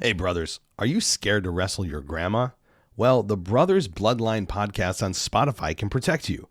Hey, brothers, are you scared to wrestle your grandma? Well, the Brothers Bloodline podcast on Spotify can protect you.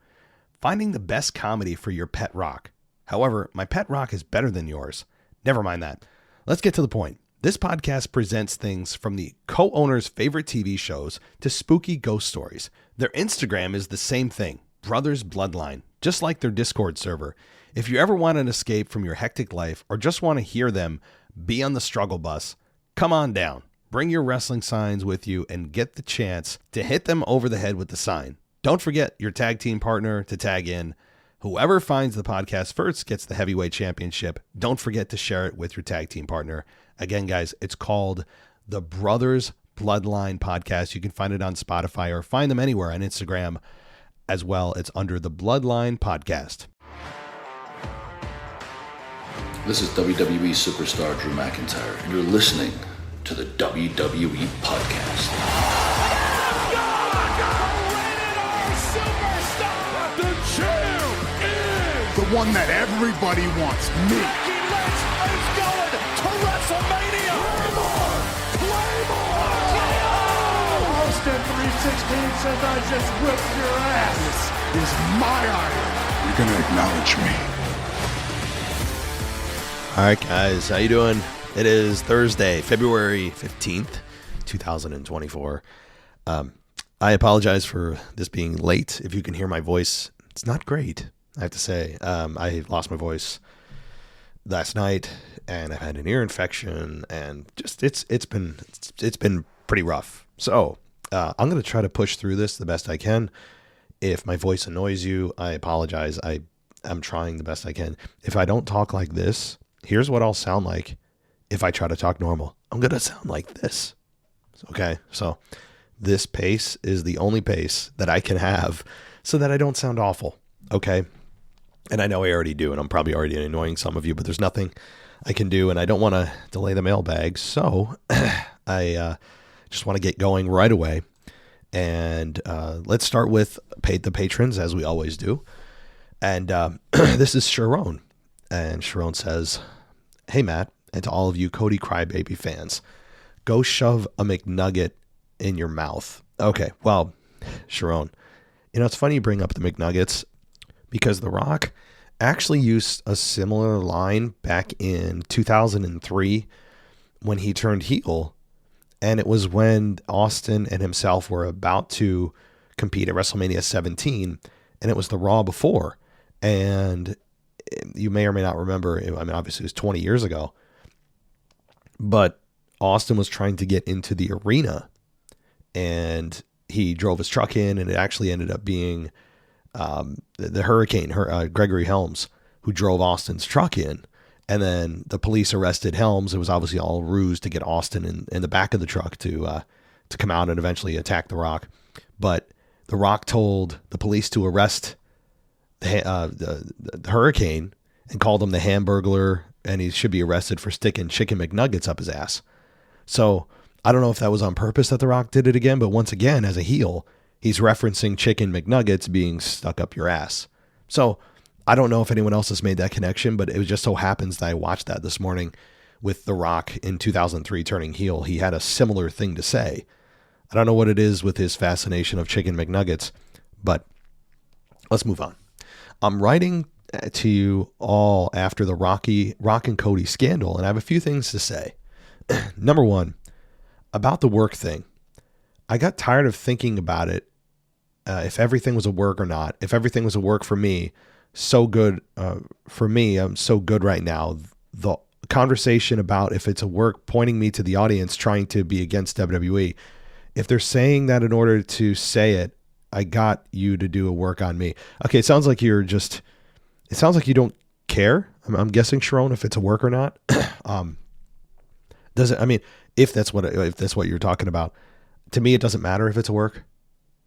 Finding the best comedy for your pet rock. However, my pet rock is better than yours. Never mind that. Let's get to the point. This podcast presents things from the co-owner's favorite TV shows to spooky ghost stories. Their Instagram is the same thing, Brothers Bloodline, just like their Discord server. If you ever want an escape from your hectic life or just want to hear them be on the struggle bus, come on down. Bring your wrestling signs with you and get the chance to hit them over the head with the sign. Don't forget your tag team partner to tag in. Whoever finds the podcast first gets the heavyweight championship. Don't forget to share it with your tag team partner. Again, guys, it's called the Brothers Bloodline podcast. You can find it on Spotify or find them anywhere on Instagram as well. It's under the Bloodline podcast. This is WWE superstar Drew McIntyre, and you're listening to the WWE Podcast. The champ is the one that everybody wants, me. Becky Lynch is going to WrestleMania. Claymore! Austin 316 says I just whipped your ass. This is my iron. You're going to acknowledge me. All right, guys, how you doing? It is Thursday, February 15th, 2024. I apologize for this being late. If you can hear my voice, it's not great, I have to say. I lost my voice last night, and I had an ear infection, and just it's been pretty rough. So I'm going to try to push through this the best I can. If my voice annoys you, I apologize. I'm trying the best I can. If I don't talk like this, here's what I'll sound like if I try to talk normal. I'm going to sound like this. Okay, so this pace is the only pace that I can have so that I don't sound awful. Okay, and I know I already do, and I'm probably already annoying some of you, but there's nothing I can do, and I don't want to delay the mailbag, so I just want to get going right away. And let's start with the patrons, as we always do. And this is Sharon. And Sharon says, "Hey, Matt, and to all of you Cody Crybaby fans, go shove a McNugget in your mouth." Okay, well, Sharon, it's funny you bring up the McNuggets because The Rock actually used a similar line back in 2003 when he turned heel. And it was when Austin and himself were about to compete at WrestleMania 17, and it was the Raw before. And you may or may not remember, I mean, obviously it was 20 years ago, but Austin was trying to get into the arena, and he drove his truck in, and it actually ended up being the Hurricane, Gregory Helms, who drove Austin's truck in. And then the police arrested Helms. It was obviously all a ruse to get Austin in the back of the truck to come out and eventually attack The Rock. But The Rock told the police to arrest the Hurricane and called him the Hamburglar, and he should be arrested for sticking chicken McNuggets up his ass. So I don't know if that was on purpose that The Rock did it again, but once again, as a heel, he's referencing chicken McNuggets being stuck up your ass. So I don't know if anyone else has made that connection, but it just so happens that I watched that this morning with The Rock in 2003 turning heel. He had a similar thing to say. I don't know what it is with his fascination of chicken McNuggets, but let's move on. I'm writing to you all after the Rock and Cody scandal, and I have a few things to say. Number one, about the work thing. I got tired of thinking about it, if everything was a work or not. If everything was a work for me, so good for me, I'm so good right now. The conversation about if it's a work pointing me to the audience trying to be against WWE. If they're saying that in order to say it, I got you to do a work on me. Okay, it sounds like you don't care. I'm guessing, Sharon, if it's a work or not. Does it? I mean, if that's what you're talking about, to me, it doesn't matter if it's a work.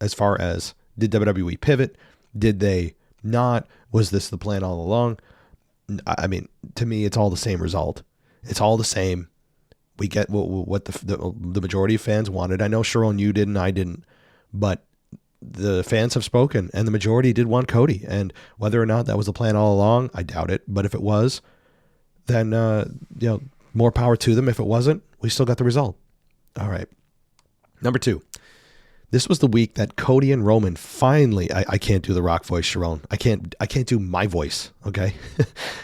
As far as, did WWE pivot? Did they not? Was this the plan all along? I mean, to me, it's all the same result. It's all the same. We get what the majority of fans wanted. I know, Sharon, you didn't, I didn't, but the fans have spoken, and the majority did want Cody. And whether or not that was the plan all along, I doubt it. But if it was, then more power to them. If it wasn't, we still got the result. All right. Number 2. This was the week that Cody and Roman finally, I can't do the Rock voice, Sharon. I can't do my voice. Okay.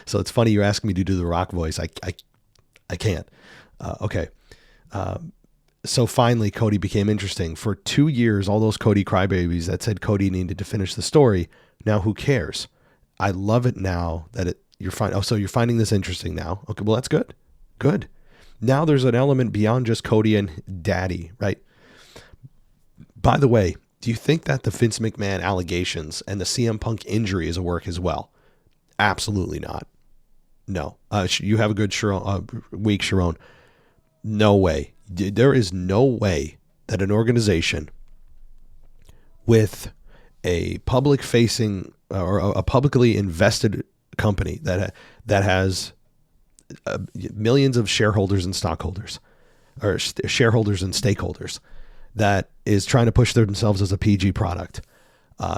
So it's funny you're asking me to do the Rock voice. I can't. Okay. So finally Cody became interesting. For 2 years, all those Cody crybabies that said Cody needed to finish the story. Now who cares? I love it now that you're fine. Oh, so you're finding this interesting now. Okay. Well, that's good. Good. Now there's an element beyond just Cody and Daddy, right? By the way, do you think that the Vince McMahon allegations and the CM Punk injury is a work as well? Absolutely not. No. You have a good week, Sharon. No way. There is no way that an organization with a public-facing or a publicly invested company that has millions of shareholders and stockholders, or shareholders and stakeholders, that is trying to push themselves as a PG product,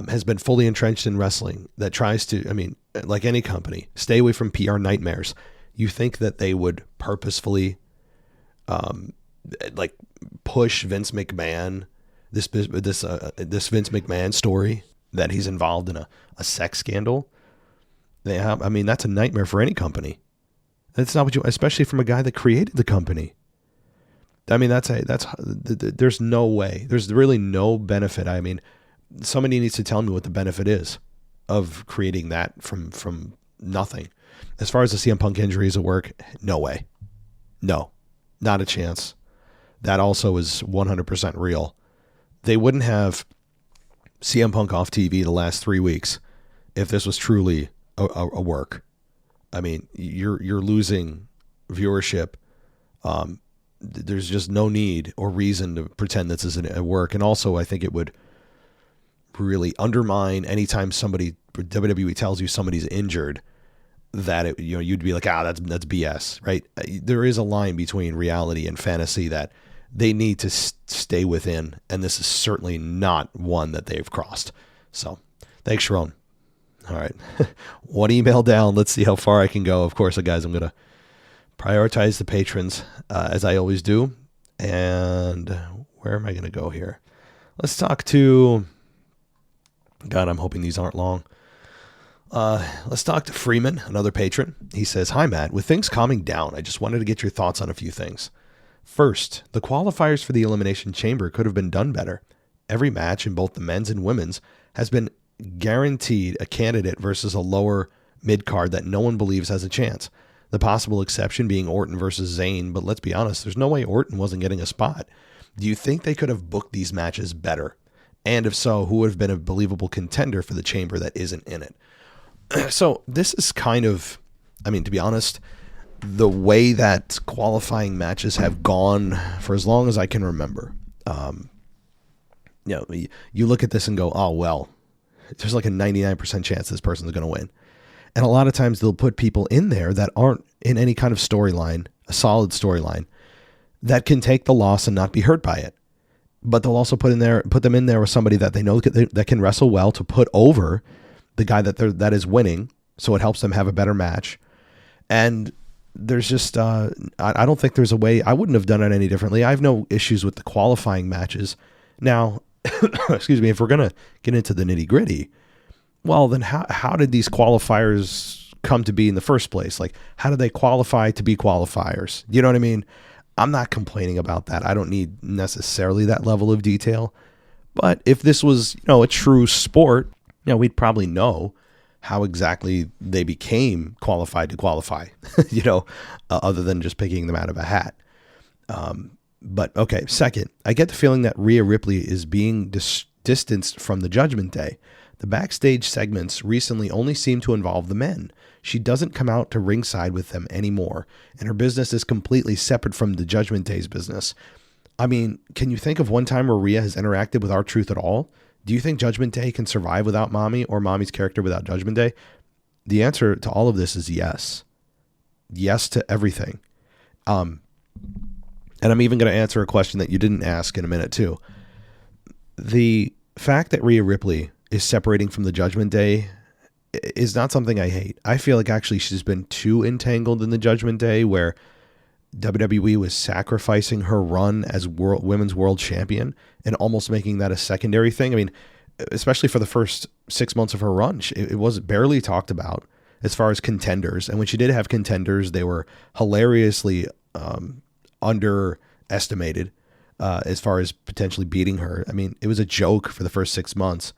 has been fully entrenched in wrestling, that tries to, like any company, stay away from PR nightmares. You think that they would purposefully push Vince McMahon, this Vince McMahon story that he's involved in a sex scandal? That's a nightmare for any company. That's not what you, especially from a guy that created the company. There's no way. There's really no benefit. Somebody needs to tell me what the benefit is of creating that from nothing. As far as the CM Punk injuries at work, no way. No, not a chance. That also is 100% real. They wouldn't have CM Punk off TV the last 3 weeks if this was truly a work. You're losing viewership. There's just no need or reason to pretend this isn't at work. And also, I think it would really undermine anytime WWE tells you somebody's injured, that you'd be like, that's BS, right? There is a line between reality and fantasy that they need to stay within, and this is certainly not one that they've crossed. So, thanks, Sharon. All right, one email down. Let's see how far I can go. Of course, guys, I'm gonna prioritize the patrons, as I always do. And where am I going to go here? Let's talk to... God, I'm hoping these aren't long. Let's talk to Freeman, another patron. He says, "Hi, Matt. With things calming down, I just wanted to get your thoughts on a few things. First, the qualifiers for the Elimination Chamber could have been done better. Every match in both the men's and women's has been guaranteed a candidate versus a lower mid-card that no one believes has a chance. The possible exception being Orton versus Zayn, but let's be honest, there's no way Orton wasn't getting a spot. Do you think they could have booked these matches better? And if so, who would have been a believable contender for the chamber that isn't in it?" So this is kind of, to be honest, the way that qualifying matches have gone for as long as I can remember. You look at this and go, oh, well, there's like a 99% chance this person's going to win. And a lot of times they'll put people in there that aren't in any kind of storyline, a solid storyline, that can take the loss and not be hurt by it. But they'll also put them in there with somebody that they know that can wrestle well to put over the guy that is winning, so it helps them have a better match. And there's just, I don't think there's a way. I wouldn't have done it any differently. I have no issues with the qualifying matches. Now, excuse me, if we're going to get into the nitty gritty, well, then how did these qualifiers come to be in the first place? Like, how did they qualify to be qualifiers? You know what I mean? I'm not complaining about that. I don't need necessarily that level of detail. But if this was, a true sport, we'd probably know how exactly they became qualified to qualify, other than just picking them out of a hat. But okay, second, I get the feeling that Rhea Ripley is being distanced from the Judgment Day. The backstage segments recently only seem to involve the men. She doesn't come out to ringside with them anymore, and her business is completely separate from the Judgment Day's business. Can you think of one time where Rhea has interacted with R-Truth at all? Do you think Judgment Day can survive without Mommy, or Mommy's character without Judgment Day? The answer to all of this is yes. Yes to everything. And I'm even going to answer a question that you didn't ask in a minute too. The fact that Rhea Ripley is separating from the Judgment Day is not something I hate. I feel like actually she's been too entangled in the Judgment Day, where WWE was sacrificing her run as women's world champion and almost making that a secondary thing. I mean, especially for the first 6 months of her run, it was barely talked about as far as contenders. And when she did have contenders, they were hilariously underestimated as far as potentially beating her. I mean, it was a joke for the first 6 months.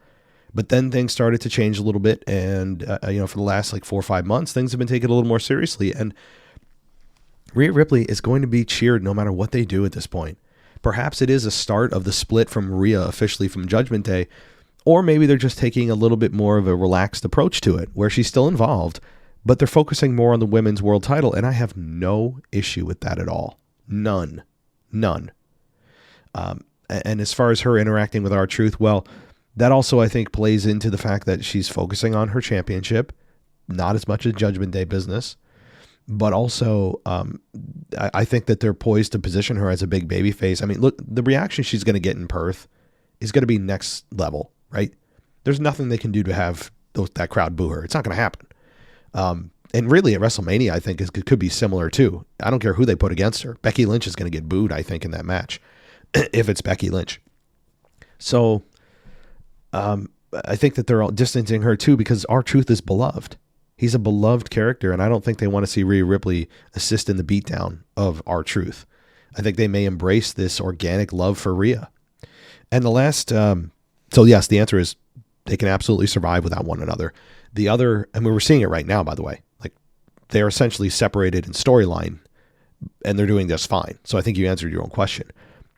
But then things started to change a little bit. And, for the last 4 or 5 months, things have been taken a little more seriously. And Rhea Ripley is going to be cheered no matter what they do at this point. Perhaps it is a start of the split from Rhea officially from Judgment Day, or maybe they're just taking a little bit more of a relaxed approach to it, where she's still involved, but they're focusing more on the women's world title. And I have no issue with that at all. None. And as far as her interacting with R-Truth, well, that also, I think, plays into the fact that she's focusing on her championship, not as much as Judgment Day business. But also, I think that they're poised to position her as a big baby face. I mean, look, the reaction she's going to get in Perth is going to be next level, right? There's nothing they can do to have that crowd boo her. It's not going to happen. And really at WrestleMania, I think it could be similar too. I don't care who they put against her. Becky Lynch is going to get booed, I think, in that match, if it's Becky Lynch. So I think that they're all distancing her too, because R-Truth is beloved. He's a beloved character, and I don't think they want to see Rhea Ripley assist in the beatdown of R-Truth. I think they may embrace this organic love for Rhea. And the last, so yes, the answer is they can absolutely survive without one another. The other, and we're seeing it right now, by the way, they're essentially separated in storyline, and they're doing just fine. So I think you answered your own question.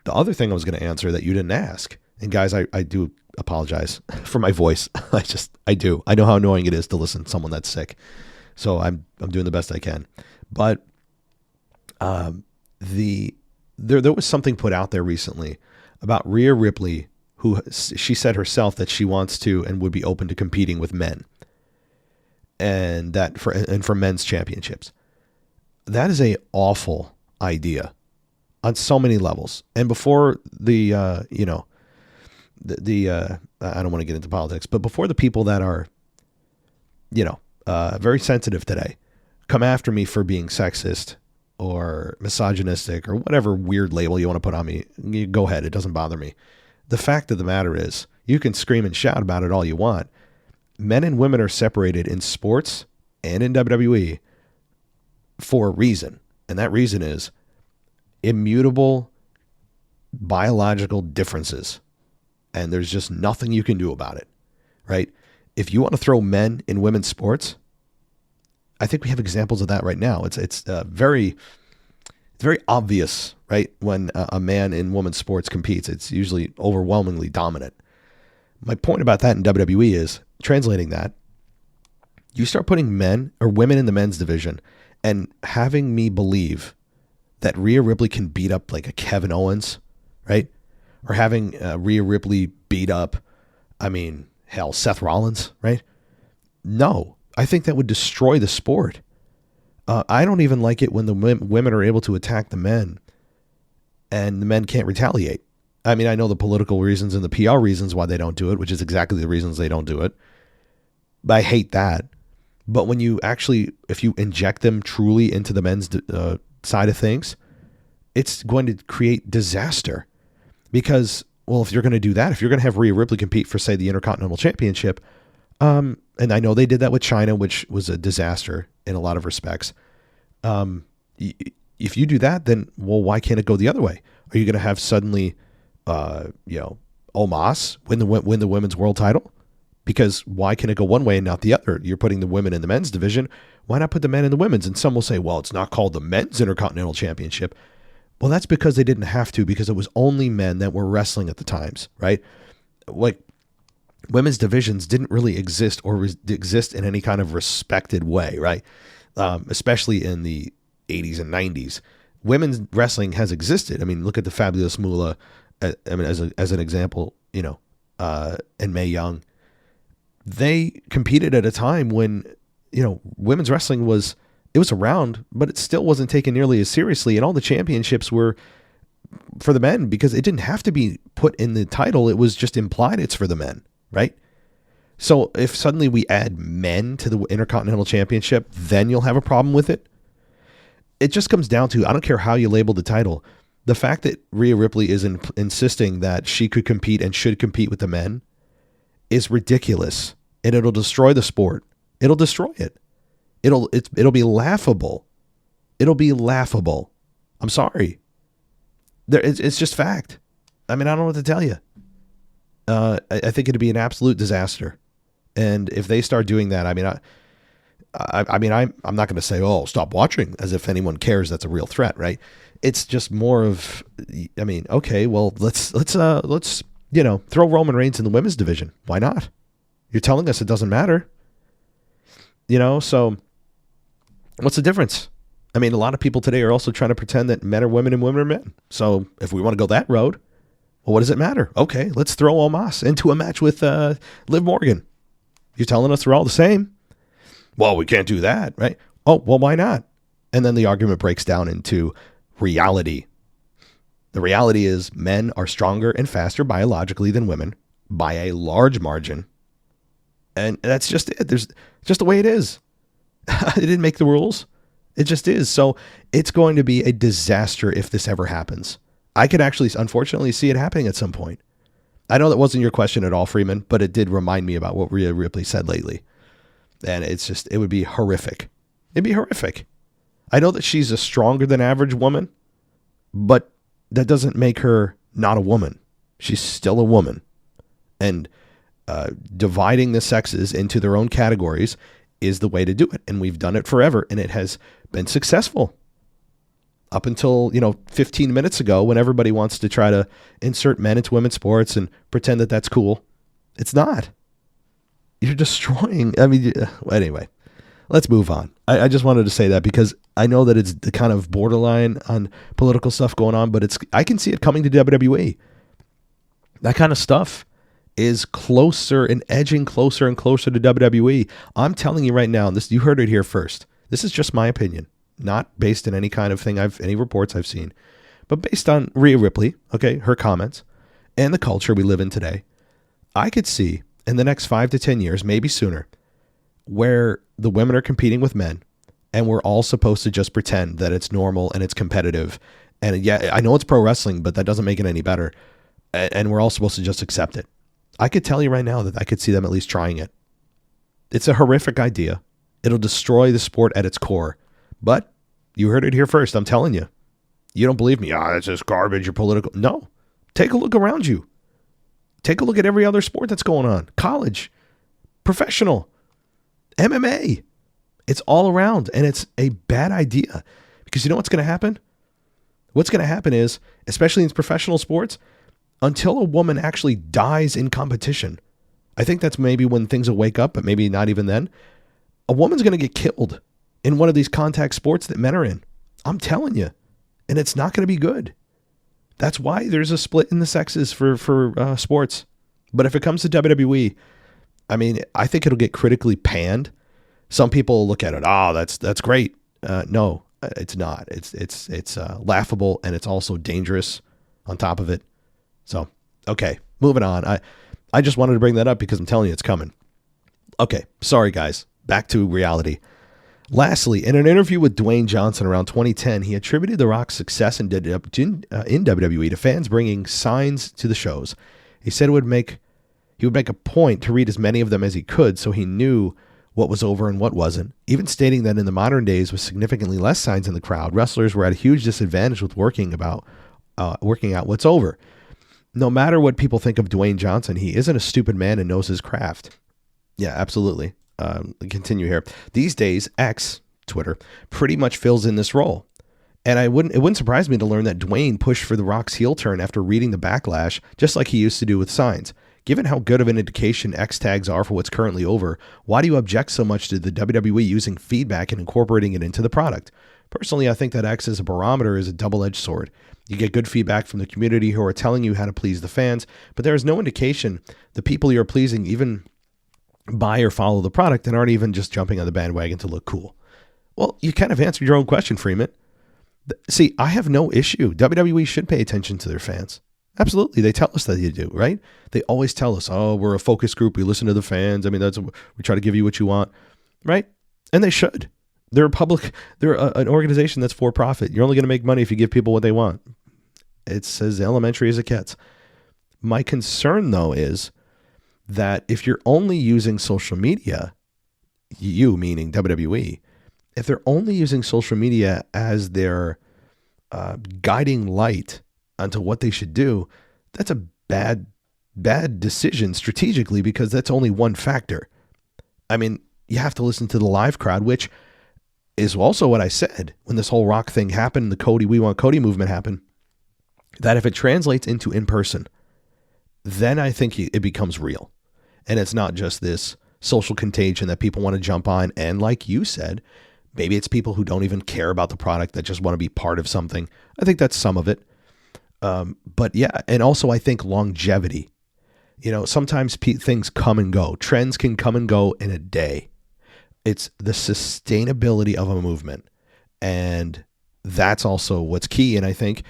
The other thing I was going to answer that you didn't ask, and guys, I do apologize for my voice. I do. I know how annoying it is to listen to someone that's sick. So I'm doing the best I can. But there was something put out there recently about Rhea Ripley, who she said herself that she wants to and would be open to competing with men, and that for men's championships. That is a awful idea on so many levels. And before the I don't want to get into politics, but before the people that are, very sensitive today come after me for being sexist or misogynistic or whatever weird label you want to put on me, you go ahead. It doesn't bother me. The fact of the matter is, you can scream and shout about it all you want. Men and women are separated in sports and in WWE for a reason. And that reason is immutable biological differences. And there's just nothing you can do about it, right? If you want to throw men in women's sports, I think we have examples of that right now. It's very obvious, right? When a man in women's sports competes, it's usually overwhelmingly dominant. My point about that in WWE is, translating that, you start putting men or women in the men's division and having me believe that Rhea Ripley can beat up like a Kevin Owens, right? Or having Rhea Ripley beat up, Seth Rollins, right? No, I think that would destroy the sport. I don't even like it when the women are able to attack the men and the men can't retaliate. I mean, I know the political reasons and the PR reasons why they don't do it, which is exactly the reasons they don't do it. But I hate that. But when you actually, if you inject them truly into the men's side of things, it's going to create disaster. Because, well, if you're going to do that, if you're going to have Rhea Ripley compete for, say, the Intercontinental Championship, and I know they did that with China, which was a disaster in a lot of respects. If you do that, then, well, why can't it go the other way? Are you going to have suddenly, Omos win the women's world title? Because why can it go one way and not the other? You're putting the women in the men's division. Why not put the men in the women's? And some will say, well, it's not called the Men's Intercontinental Championship. Well, that's because they didn't have to, because it was only men that were wrestling at the times, right? Like, women's divisions didn't really exist or exist in any kind of respected way, right? Especially in the 80s and 90s. Women's wrestling has existed. I mean, look at the Fabulous Moolah, as an example, and Mae Young. They competed at a time when, women's wrestling was around, but it still wasn't taken nearly as seriously. And all the championships were for the men because it didn't have to be put in the title. It was just implied it's for the men, right? So if suddenly we add men to the Intercontinental Championship, then you'll have a problem with it. it just comes down to, I don't care how you label the title. The fact that Rhea Ripley is insisting that she could compete and should compete with the men is ridiculous, and it'll destroy the sport. It'll destroy it. It'll be laughable. It'll be laughable. I'm sorry. It's just fact. I mean, I don't know what to tell you. I think it'd be an absolute disaster. And if they start doing that, I mean, I'm not going to say, oh, stop watching, as if anyone cares that's a real threat, right? It's just more of, I mean, okay, well, let's throw Roman Reigns in the women's division. Why not? You're telling us it doesn't matter. So what's the difference? I mean, a lot of people today are also trying to pretend that men are women and women are men. So if we want to go that road, well, what does it matter? Okay, let's throw Omos into a match with Liv Morgan. You're telling us they're all the same? Well, we can't do that, right? Oh, well, why not? And then the argument breaks down into reality. The reality is men are stronger and faster biologically than women by a large margin. And that's just it. There's just the way it is. It didn't make the rules. It just is. So it's going to be a disaster if this ever happens. I could actually, unfortunately, see it happening at some point. I know that wasn't your question at all, Freeman, but it did remind me about what Rhea Ripley said lately. And it would be horrific. It'd be horrific. I know that she's a stronger than average woman, but that doesn't make her not a woman. She's still a woman. And dividing the sexes into their own categories is the way to do it. And we've done it forever, and it has been successful. Up until, 15 minutes ago, when everybody wants to try to insert men into women's sports and pretend that that's cool. It's not. You're destroying. I mean, anyway, let's move on. I just wanted to say that because I know that it's the kind of borderline on political stuff going on, but I can see it coming to WWE. That kind of stuff is closer and edging closer and closer to WWE. I'm telling you right now, you heard it here first. This is just my opinion, not based on any kind of thing any reports I've seen, but based on Rhea Ripley, okay, her comments and the culture we live in today. I could see in the next 5 to 10 years, maybe sooner, where the women are competing with men and we're all supposed to just pretend that it's normal and it's competitive. And yeah, I know it's pro wrestling, but that doesn't make it any better. And we're all supposed to just accept it. I could tell you right now that I could see them at least trying it. It's a horrific idea. It'll destroy the sport at its core. But you heard it here first. I'm telling you. You don't believe me? That's just garbage. You're political. No. Take a look around you. Take a look at every other sport that's going on. College, professional, MMA. It's all around, and it's a bad idea. Because you know what's going to happen? What's going to happen is, especially in professional sports, until a woman actually dies in competition, I think that's maybe when things will wake up, but maybe not even then, a woman's going to get killed in one of these contact sports that men are in. I'm telling you. And it's not going to be good. That's why there's a split in the sexes for sports. But if it comes to WWE, I mean, I think it'll get critically panned. Some people look at it, that's great. No, it's not. It's laughable, and it's also dangerous on top of it. So, okay, moving on. I just wanted to bring that up because I'm telling you it's coming. Okay, sorry guys. Back to reality. Lastly, in an interview with Dwayne Johnson around 2010, he attributed The Rock's success in WWE to fans bringing signs to the shows. He said he would make a point to read as many of them as he could so he knew what was over and what wasn't, even stating that in the modern days with significantly less signs in the crowd, wrestlers were at a huge disadvantage with working out what's over. No matter what people think of Dwayne Johnson, he isn't a stupid man and knows his craft. Yeah, absolutely. Continue here. These days, X, Twitter, pretty much fills in this role. And it wouldn't surprise me to learn that Dwayne pushed for The Rock's heel turn after reading the backlash, just like he used to do with signs. Given how good of an indication X tags are for what's currently over, why do you object so much to the WWE using feedback and incorporating it into the product? Personally, I think that X as a barometer is a double-edged sword. You get good feedback from the community who are telling you how to please the fans, but there is no indication the people you're pleasing even buy or follow the product and aren't even just jumping on the bandwagon to look cool. Well, you kind of answered your own question, Freeman. See, I have no issue. WWE should pay attention to their fans. Absolutely. They tell us that you do, right? They always tell us, we're a focus group. We listen to the fans. I mean, we try to give you what you want, right? And they should. They're an organization that's for profit. You're only going to make money if you give people what they want. It's as elementary as it gets. My concern, though, is that if you're only using social media, you meaning WWE, if they're only using social media as their guiding light onto what they should do, that's a bad decision strategically, because that's only one factor. I mean, you have to listen to the live crowd, which is also what I said when this whole Rock thing happened, the We Want Cody movement happened, that if it translates into in-person, then I think it becomes real. And it's not just this social contagion that people want to jump on. And like you said, maybe it's people who don't even care about the product that just want to be part of something. I think that's some of it. But yeah, and also I think longevity. Sometimes things come and go. Trends can come and go in a day. It's the sustainability of a movement. And that's also what's key. And I think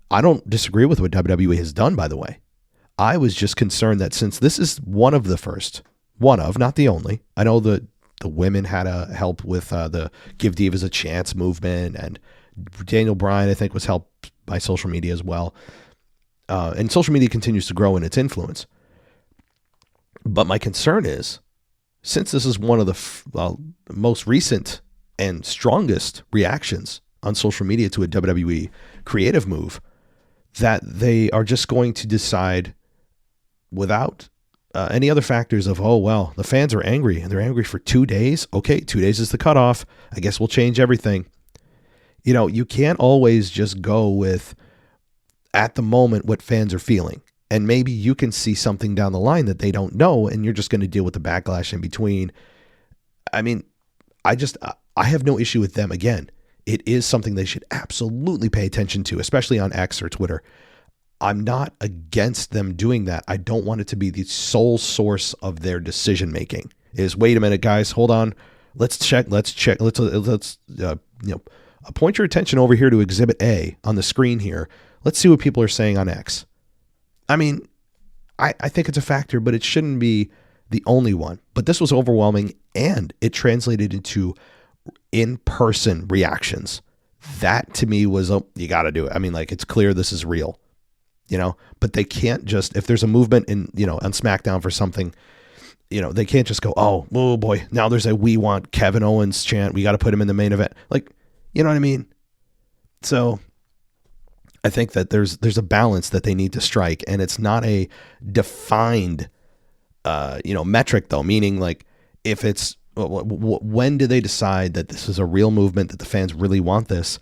I don't disagree with what WWE has done, by the way. I was just concerned that since this is one of, not the only, I know the women had a help with the Give Divas a Chance movement, and Daniel Bryan, I think, was helped by social media as well. And social media continues to grow in its influence. But my concern is, since this is one of the most recent and strongest reactions on social media to a WWE creative move, that they are just going to decide without any other factors of, oh, well, the fans are angry and they're angry for 2 days. Okay, 2 days is the cutoff. I guess we'll change everything. You can't always just go with at the moment what fans are feeling. And maybe you can see something down the line that they don't know, and you're just going to deal with the backlash in between. I mean, I have no issue with them. Again, it is something they should absolutely pay attention to, especially on X or Twitter. I'm not against them doing that. I don't want it to be the sole source of their decision making. Wait a minute, guys, hold on. Let's check. Let's point your attention over here to Exhibit A on the screen here. Let's see what people are saying on X. I mean, I think it's a factor, but it shouldn't be the only one. But this was overwhelming, and it translated into in-person reactions. That to me was, you got to do it. I mean, like, it's clear this is real, but they can't just, if there's a movement on SmackDown for something, they can't just go, oh boy, now there's a We Want Kevin Owens chant. We got to put him in the main event. Like, you know what I mean? So I think that there's a balance that they need to strike, and it's not a defined, metric though, meaning like if it's, when do they decide that this is a real movement, that the fans really want this?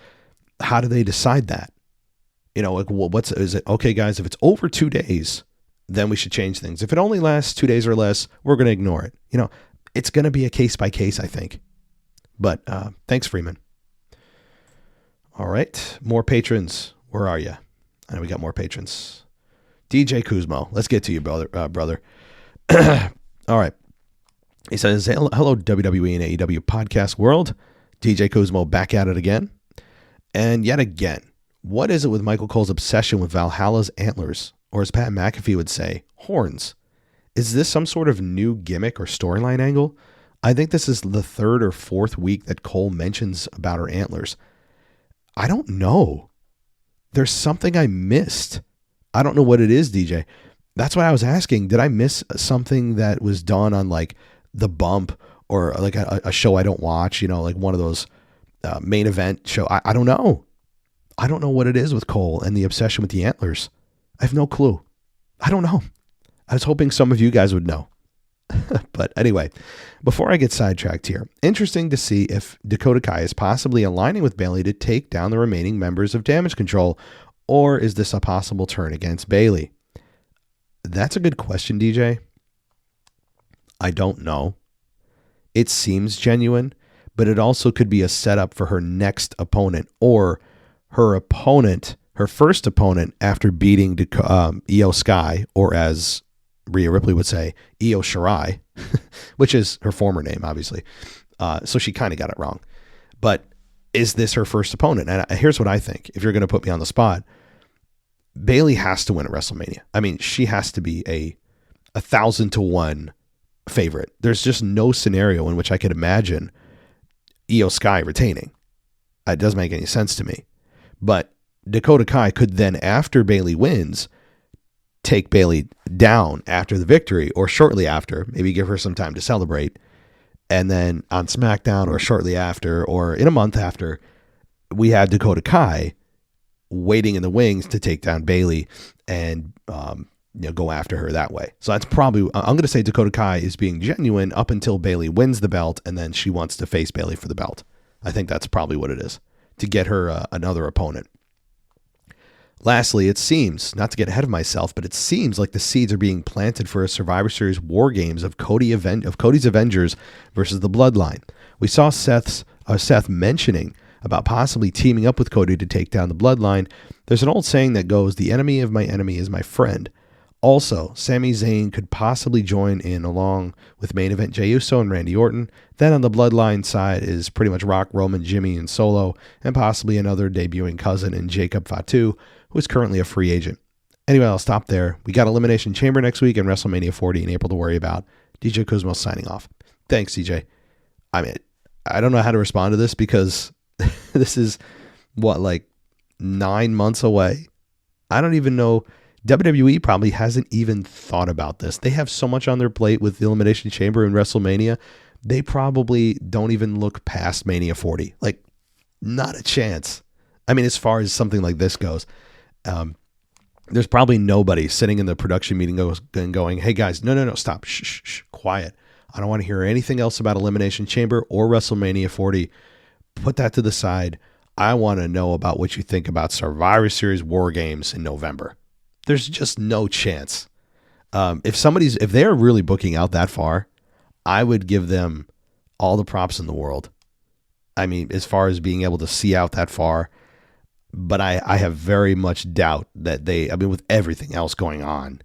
How do they decide that? Is it, okay, guys, if it's over 2 days, then we should change things. If it only lasts 2 days or less, we're going to ignore it. It's going to be a case by case, I think. But thanks, Freeman. All right. More patrons. Where are you? I know we got more patrons. DJ Kuzmo. Let's get to you, brother. All right. He says, hello, WWE and AEW podcast world. DJ Kuzmo back at it again. And yet again, what is it with Michael Cole's obsession with Valhalla's antlers? Or as Pat McAfee would say, horns? Is this some sort of new gimmick or storyline angle? I think this is the third or fourth week that Cole mentions about her antlers. I don't know. There's something I missed. I don't know what it is, DJ. That's why I was asking. Did I miss something that was done on like The Bump or like a show I don't watch, like one of those main event show? I don't know. I don't know what it is with Cole and the obsession with the antlers. I have no clue. I don't know. I was hoping some of you guys would know. But anyway, before I get sidetracked here, interesting to see if Dakota Kai is possibly aligning with Bayley to take down the remaining members of Damage Control, or is this a possible turn against Bayley? That's a good question, DJ. I don't know. It seems genuine, but it also could be a setup for her next opponent, or her first opponent after beating Io Sky, or as Rhea Ripley would say, Io Shirai, which is her former name, obviously. So she kind of got it wrong. But is this her first opponent? And here's what I think. If you're going to put me on the spot, Bayley has to win at WrestleMania. I mean, she has to be a 1,000-to-1 favorite. There's just no scenario in which I could imagine Io Sky retaining. It doesn't make any sense to me. But Dakota Kai could then, after Bayley wins, take Bayley down after the victory or shortly after, maybe give her some time to celebrate. And then on SmackDown or shortly after or in a month after, we have Dakota Kai waiting in the wings to take down Bayley and go after her that way. So that's probably, I'm going to say Dakota Kai is being genuine up until Bayley wins the belt and then she wants to face Bayley for the belt. I think that's probably what it is, to get her another opponent. Lastly, it seems, not to get ahead of myself, but it seems like the seeds are being planted for a Survivor Series War Games of Cody's Avengers versus the Bloodline. We saw Seth mentioning about possibly teaming up with Cody to take down the Bloodline. There's an old saying that goes, the enemy of my enemy is my friend. Also, Sami Zayn could possibly join in along with main event Jey Uso and Randy Orton. Then on the Bloodline side is pretty much Rock, Roman, Jimmy, and Solo, and possibly another debuting cousin in Jacob Fatu, who is currently a free agent. Anyway, I'll stop there. We got Elimination Chamber next week and WrestleMania 40 in April to worry about. DJ Kuzmo signing off. Thanks, DJ. I mean, I don't know how to respond to this because this is, 9 months away? I don't even know. WWE probably hasn't even thought about this. They have so much on their plate with the Elimination Chamber and WrestleMania. They probably don't even look past Mania 40. Not a chance. I mean, as far as something like this goes, there's probably nobody sitting in the production meeting going, hey guys, no, stop, shh, quiet. I don't want to hear anything else about Elimination Chamber or WrestleMania 40. Put that to the side. I want to know about what you think about Survivor Series War Games in November. There's just no chance. If they're really booking out that far, I would give them all the props in the world. I mean, as far as being able to see out that far, but I have very much doubt that with everything else going on,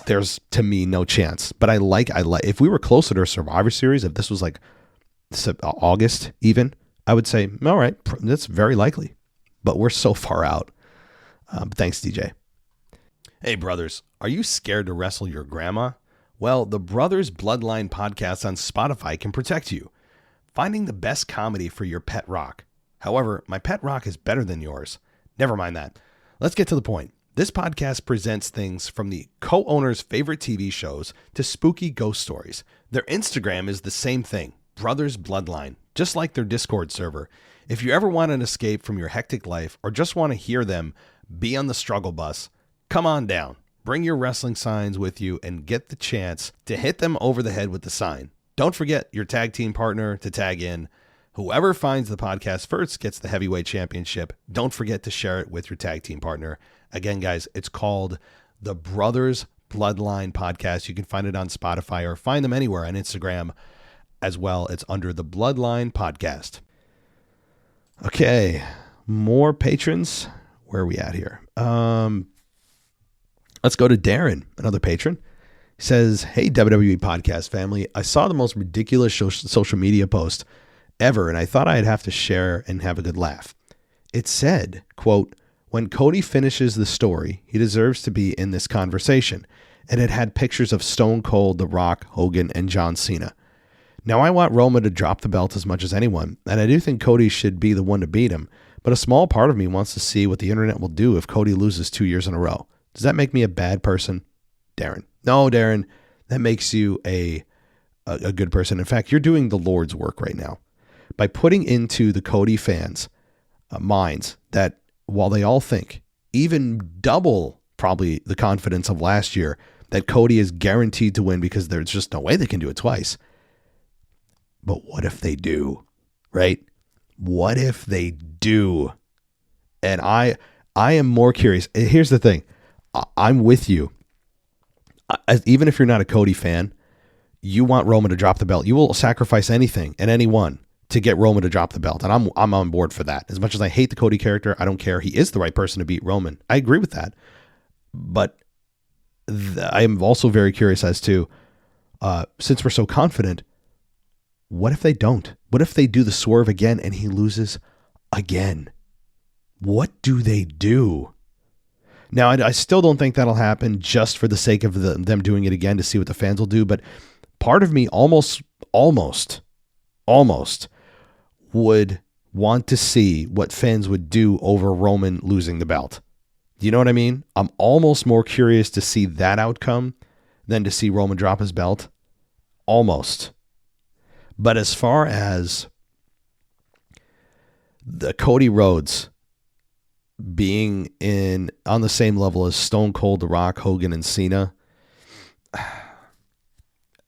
there's, to me, no chance. But I like, if we were closer to a Survivor Series, if this was like August even, I would say, all right, that's very likely. But we're so far out. Thanks, DJ. Hey, brothers, are you scared to wrestle your grandma? Well, the Brothers Bloodline podcast on Spotify can protect you. Finding the best comedy for your pet rock. However, my pet rock is better than yours. Never mind that. Let's get to the point. This podcast presents things from the co-owner's favorite TV shows to spooky ghost stories. Their Instagram is the same thing, Brothers Bloodline, just like their Discord server. If you ever want an escape from your hectic life or just want to hear them be on the struggle bus, come on down. Bring your wrestling signs with you and get the chance to hit them over the head with the sign. Don't forget your tag team partner to tag in. Whoever finds the podcast first gets the heavyweight championship. Don't forget to share it with your tag team partner. Again, guys, it's called the Brothers Bloodline Podcast. You can find it on Spotify or find them anywhere on Instagram as well. It's under the Bloodline Podcast. Okay, more patrons. Where are we at here? Let's go to Darren, another patron. He says, hey, WWE Podcast family, I saw the most ridiculous social media post ever, and I thought I'd have to share and have a good laugh. It said, quote, when Cody finishes the story, he deserves to be in this conversation. And it had pictures of Stone Cold, The Rock, Hogan, and John Cena. Now, I want Roman to drop the belt as much as anyone, and I do think Cody should be the one to beat him, but a small part of me wants to see what the internet will do if Cody loses 2 years in a row. Does that make me a bad person? Darren. No, Darren, that makes you a good person. In fact, you're doing the Lord's work right now by putting into the Cody fans' minds that while they all think, even double probably the confidence of last year, that Cody is guaranteed to win because there's just no way they can do it twice. But what if they do, right? What if they do? And I am more curious. Here's the thing. I'm with you. Even if you're not a Cody fan, you want Roman to drop the belt. You will sacrifice anything and anyone to get Roman to drop the belt. And I'm on board for that. As much as I hate the Cody character, I don't care. He is the right person to beat Roman. I agree with that. But I am also very curious as to, since we're so confident, what if they don't? What if they do the swerve again and he loses again? What do they do? Now, I still don't think that'll happen just for the sake of them doing it again to see what the fans will do. But part of me almost would want to see what fans would do over Roman losing the belt. You know what I mean? I'm almost more curious to see that outcome than to see Roman drop his belt. Almost. But as far as the Cody Rhodes being on the same level as Stone Cold, The Rock, Hogan, and Cena,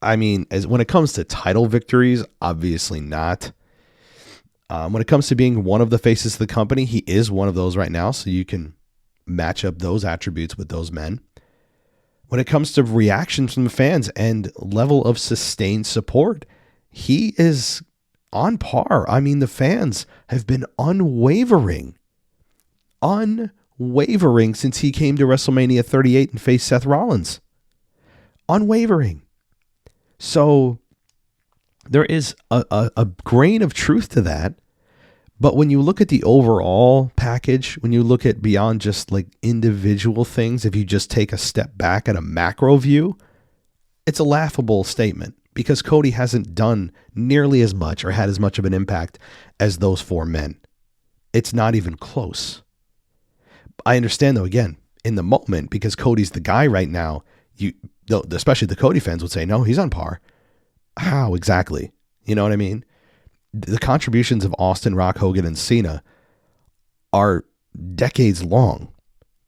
I mean, when it comes to title victories, obviously not. When it comes to being one of the faces of the company, he is one of those right now, so you can match up those attributes with those men. When it comes to reactions from the fans and level of sustained support, he is on par. I mean, the fans have been unwavering since he came to WrestleMania 38 and faced Seth Rollins. Unwavering. So there is a grain of truth to that. But when you look at the overall package, when you look at beyond just like individual things, if you just take a step back at a macro view, it's a laughable statement because Cody hasn't done nearly as much or had as much of an impact as those four men. It's not even close. I understand though, again, in the moment, because Cody's the guy right now, especially the Cody fans would say, no, he's on par. How exactly? You know what I mean? The contributions of Austin, Rock, Hogan, and Cena are decades long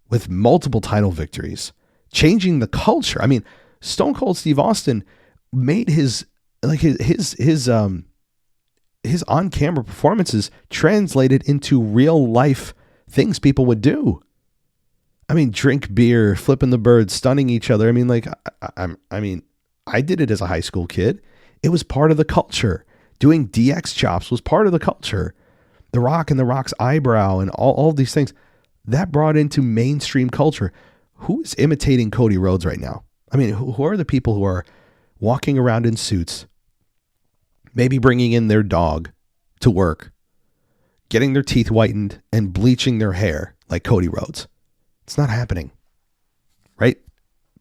with multiple title victories, changing the culture. I mean, Stone Cold Steve Austin made his on-camera performances translated into real life things people would do. I mean, drink beer, flipping the bird, stunning each other. I mean, I did it as a high school kid. It was part of the culture. Doing DX chops was part of the culture. The Rock and The Rock's eyebrow and all these things, that brought into mainstream culture. Who is imitating Cody Rhodes right now? I mean, who are the people who are walking around in suits, maybe bringing in their dog to work, getting their teeth whitened and bleaching their hair like Cody Rhodes? It's not happening, right?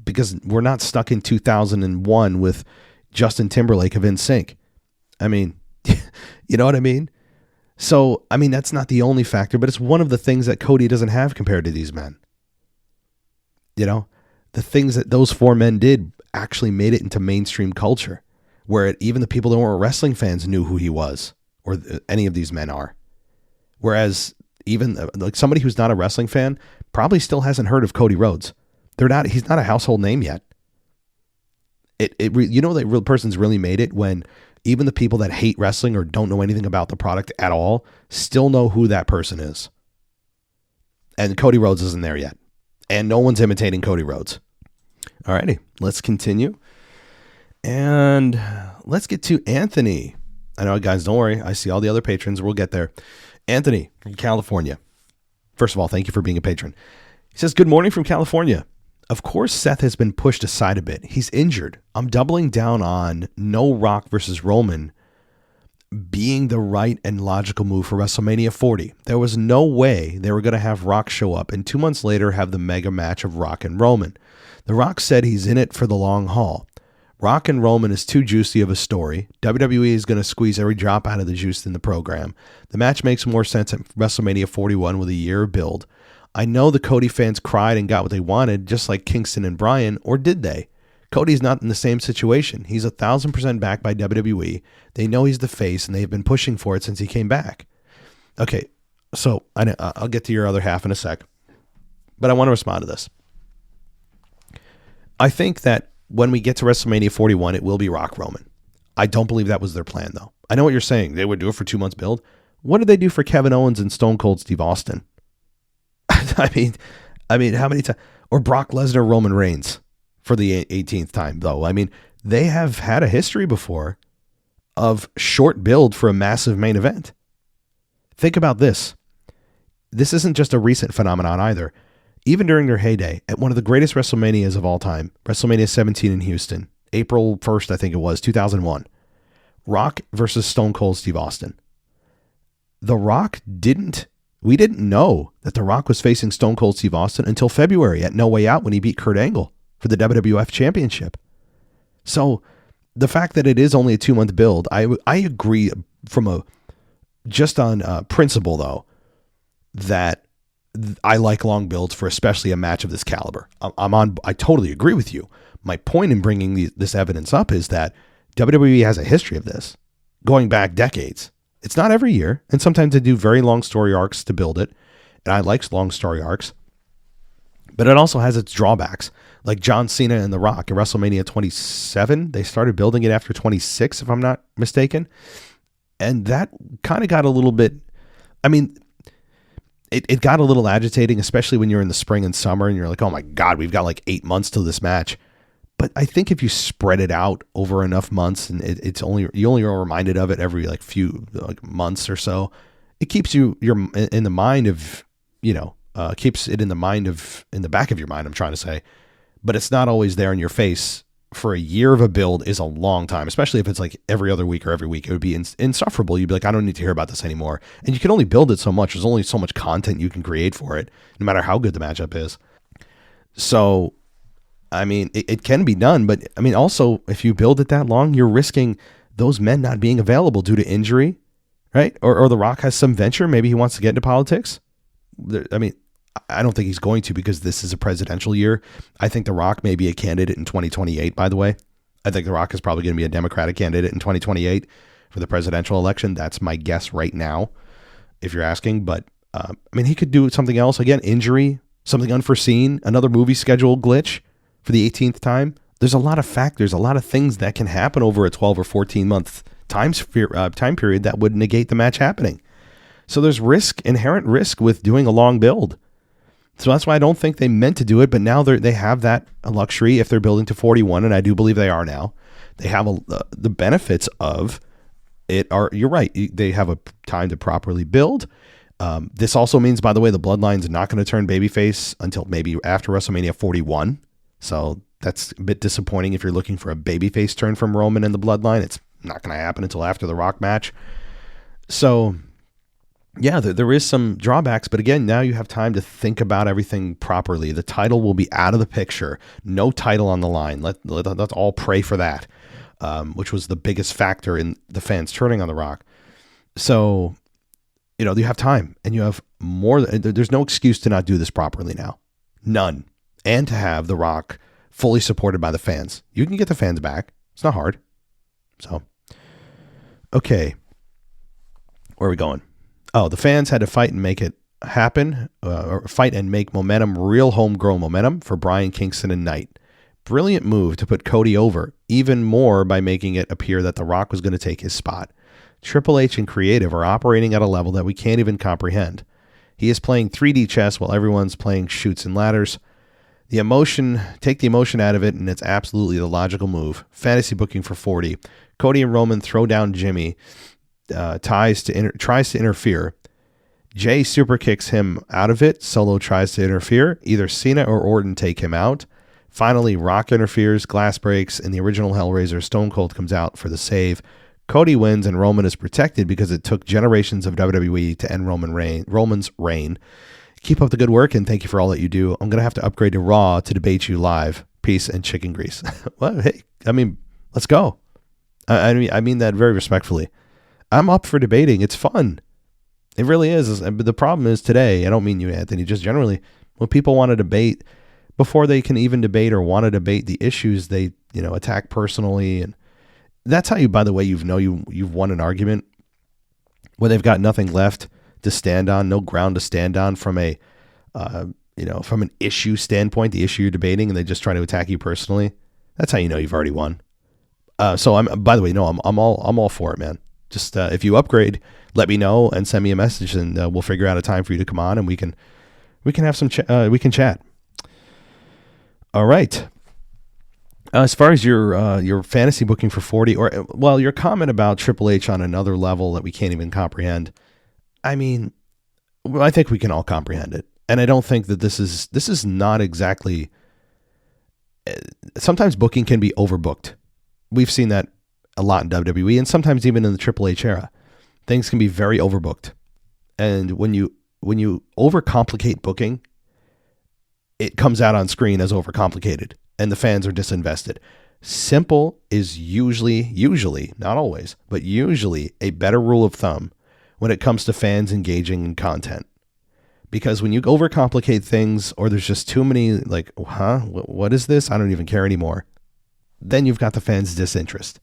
Because we're not stuck in 2001 with Justin Timberlake of NSYNC. I mean, you know what I mean? So, I mean, that's not the only factor, but it's one of the things that Cody doesn't have compared to these men. You know, the things that those four men did actually made it into mainstream culture, where even the people that weren't wrestling fans knew who he was, or any of these men are. Whereas even like somebody who's not a wrestling fan probably still hasn't heard of Cody Rhodes. He's not a household name yet. You know, that real person's really made it when even the people that hate wrestling or don't know anything about the product at all still know who that person is. And Cody Rhodes isn't there yet. And no one's imitating Cody Rhodes. Alrighty, let's continue. And let's get to Anthony. I know, guys, don't worry. I see all the other patrons. We'll get there. Anthony from California. First of all, thank you for being a patron. He says, good morning from California. Of course, Seth has been pushed aside a bit. He's injured. I'm doubling down on no Rock versus Roman being the right and logical move for WrestleMania 40. There was no way they were going to have Rock show up and 2 months later have the mega match of Rock and Roman. The Rock said he's in it for the long haul. Rock and Roman is too juicy of a story. WWE is going to squeeze every drop out of the juice in the program. The match makes more sense at WrestleMania 41 with a year of build. I know the Cody fans cried and got what they wanted, just like Kingston and Bryan, or did they? Cody's not in the same situation. He's 1,000% backed by WWE. They know he's the face, and they've been pushing for it since he came back. Okay, so I'll get to your other half in a sec, but I want to respond to this. I think that when we get to WrestleMania 41, it will be Rock Roman. I don't believe that was their plan, though. I know what you're saying. They would do it for 2 months build. What did they do for Kevin Owens and Stone Cold Steve Austin? I mean, how many times? Or Brock Lesnar, Roman Reigns for the 18th time, though. I mean, they have had a history before of short build for a massive main event. Think about this. This isn't just a recent phenomenon either. Even during their heyday, at one of the greatest WrestleManias of all time, WrestleMania 17 in Houston, April 1st, I think it was, 2001, Rock versus Stone Cold Steve Austin. The Rock we didn't know that The Rock was facing Stone Cold Steve Austin until February at No Way Out when he beat Kurt Angle for the WWF Championship. So the fact that it is only a 2 month build, I agree from just on principle, though, that I like long builds for especially a match of this caliber. I totally agree with you. My point in bringing this evidence up is that WWE has a history of this going back decades. It's not every year, and sometimes they do very long story arcs to build it, and I like long story arcs, but it also has its drawbacks. Like John Cena and The Rock at WrestleMania 27, they started building it after 26, if I'm not mistaken, and that kind of got a little bit, I mean, it got a little agitating, especially when you're in the spring and summer, and you're like, oh my God, we've got like 8 months till this match. But I think if you spread it out over enough months, and you only are reminded of it every few months or so, it keeps you're in the mind of, keeps it in the back of your mind, I'm trying to say, but it's not always there in your face. For a year of a build is a long time, especially if it's like every other week or every week. It would be insufferable. You'd be like, I don't need to hear about this anymore. And you can only build it so much. There's only so much content you can create for it, no matter how good the matchup is. So, I mean, it can be done, but I mean, also, if you build it that long, you're risking those men not being available due to injury, right? Or The Rock has some venture. Maybe he wants to get into politics. I mean, I don't think he's going to, because this is a presidential year. I think The Rock may be a candidate in 2028, by the way. I think The Rock is probably going to be a Democratic candidate in 2028 for the presidential election. That's my guess right now, if you're asking. But, I mean, he could do something else. Again, injury, something unforeseen, another movie schedule glitch for the 18th time. There's a lot of factors, a lot of things that can happen over a 12 or 14 month time period that would negate the match happening. So there's inherent risk with doing a long build. So that's why I don't think they meant to do it, but now they have that luxury if they're building to 41, and I do believe they are now. They have the benefits of it. You're right. They have a time to properly build. This also means, by the way, the Bloodline's not going to turn babyface until maybe after WrestleMania 41. So that's a bit disappointing if you're looking for a babyface turn from Roman and the Bloodline. It's not going to happen until after the Rock match. So, yeah, there is some drawbacks, but again, now you have time to think about everything properly. The title will be out of the picture. No title on the line. Let's all pray for that, which was the biggest factor in the fans turning on The Rock. So, you have time, and you have more. There's no excuse to not do this properly now. None. And to have The Rock fully supported by the fans. You can get the fans back. It's not hard. So, okay. Where are we going? Oh, the fans had to fight and make it happen, or fight and make momentum, real homegrown momentum for Bryan, Kingston, and Knight. Brilliant move to put Cody over even more by making it appear that The Rock was going to take his spot. Triple H and creative are operating at a level that we can't even comprehend. He is playing 3D chess while everyone's playing chutes and ladders. Take the emotion out of it, and it's absolutely the logical move. Fantasy booking for 40. Cody and Roman throw down Jimmy. Tries to interfere. Jay super kicks him out of it. Solo tries to interfere. Either Cena or Orton take him out. Finally, Rock interferes, glass breaks, and the original Hellraiser Stone Cold comes out for the save. Cody wins, and Roman is protected because it took generations of WWE to end Roman's reign. Keep up the good work, and thank you for all that you do. I'm going to have to upgrade to Raw to debate you live. Peace and chicken grease. Well, hey, I mean, let's go. I mean that very respectfully. I'm up for debating. It's fun. It really is. But the problem is today, I don't mean you, Anthony, just generally, when people want to debate, before they can even debate or want to debate the issues, they, attack personally. And that's how by the way, you've won an argument when they've got nothing left to stand on, no ground to stand on from from an issue standpoint, the issue you're debating, and they just try to attack you personally. That's how you know you've already won. So I'm all for it, man. Just if you upgrade, let me know and send me a message, and we'll figure out a time for you to come on, and we can have some we can chat. All right. As far as your fantasy booking for 40, your comment about Triple H on another level that we can't even comprehend. I mean, I think we can all comprehend it, and I don't think that this is not exactly. Sometimes booking can be overbooked. We've seen that a lot in WWE, and sometimes even in the Triple H era, things can be very overbooked. And when you overcomplicate booking, it comes out on screen as overcomplicated, and the fans are disinvested. Simple is usually, not always, but usually a better rule of thumb when it comes to fans engaging in content. Because when you overcomplicate things, or there's just too many, like, what is this? I don't even care anymore. Then you've got the fans' disinterest.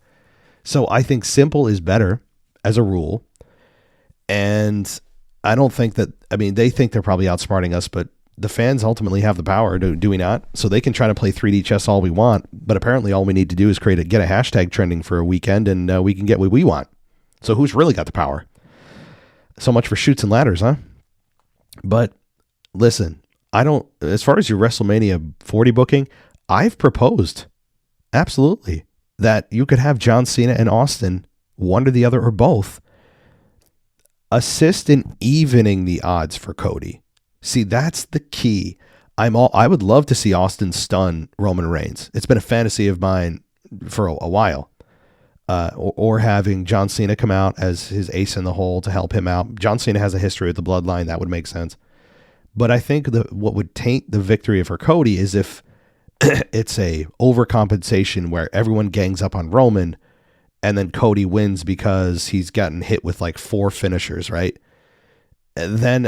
So I think simple is better as a rule. And I don't think that, they think they're probably outsmarting us, but the fans ultimately have the power, do we not? So they can try to play 3D chess all we want, but apparently all we need to do is get a hashtag trending for a weekend, and we can get what we want. So who's really got the power? So much for Chutes and Ladders, huh? But listen, as far as your WrestleMania 40 booking, I've proposed, absolutely, that you could have John Cena and Austin, one or the other or both, assist in evening the odds for Cody. See, that's the key. I would love to see Austin stun Roman Reigns. It's been a fantasy of mine for a while. Or having John Cena come out as his ace in the hole to help him out. John Cena has a history with the bloodline. That would make sense. But I think what would taint the victory for Cody is if it's a overcompensation where everyone gangs up on Roman and then Cody wins because he's gotten hit with like 4 finishers, right? Then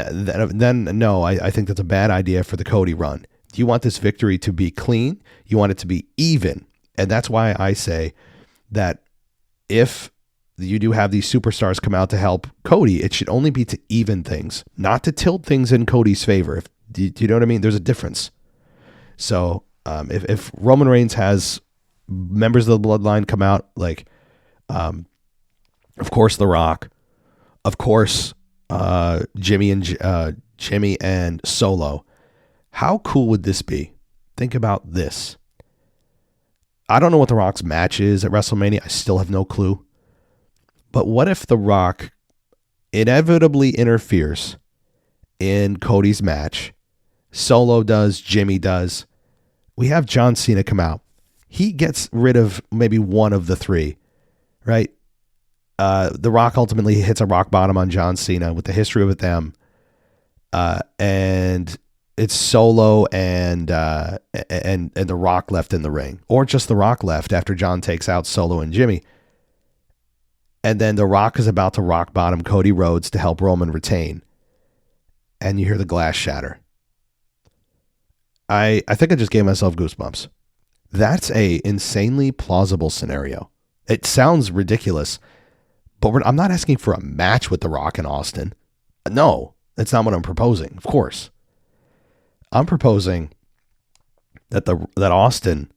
no, I think that's a bad idea for the Cody run. You want this victory to be clean. You want it to be even. And that's why I say that if you do have these superstars come out to help Cody, it should only be to even things, not to tilt things in Cody's favor. Do you know what I mean? There's a difference. So if Roman Reigns has members of the bloodline come out, like, of course, The Rock, of course, Jimmy and Solo, how cool would this be? Think about this. I don't know what The Rock's match is at WrestleMania. I still have no clue. But what if The Rock inevitably interferes in Cody's match? Solo does, Jimmy does. We have John Cena come out. He gets rid of maybe one of the 3, right? The Rock ultimately hits a rock bottom on John Cena with the history with them. And it's Solo and The Rock left in the ring, or just The Rock left after John takes out Solo and Jimmy. And then The Rock is about to rock bottom Cody Rhodes to help Roman retain. And you hear the glass shatter. I think I just gave myself goosebumps. That's a insanely plausible scenario. It sounds ridiculous, but I'm not asking for a match with The Rock and Austin. No, that's not what I'm proposing, of course. I'm proposing that Austin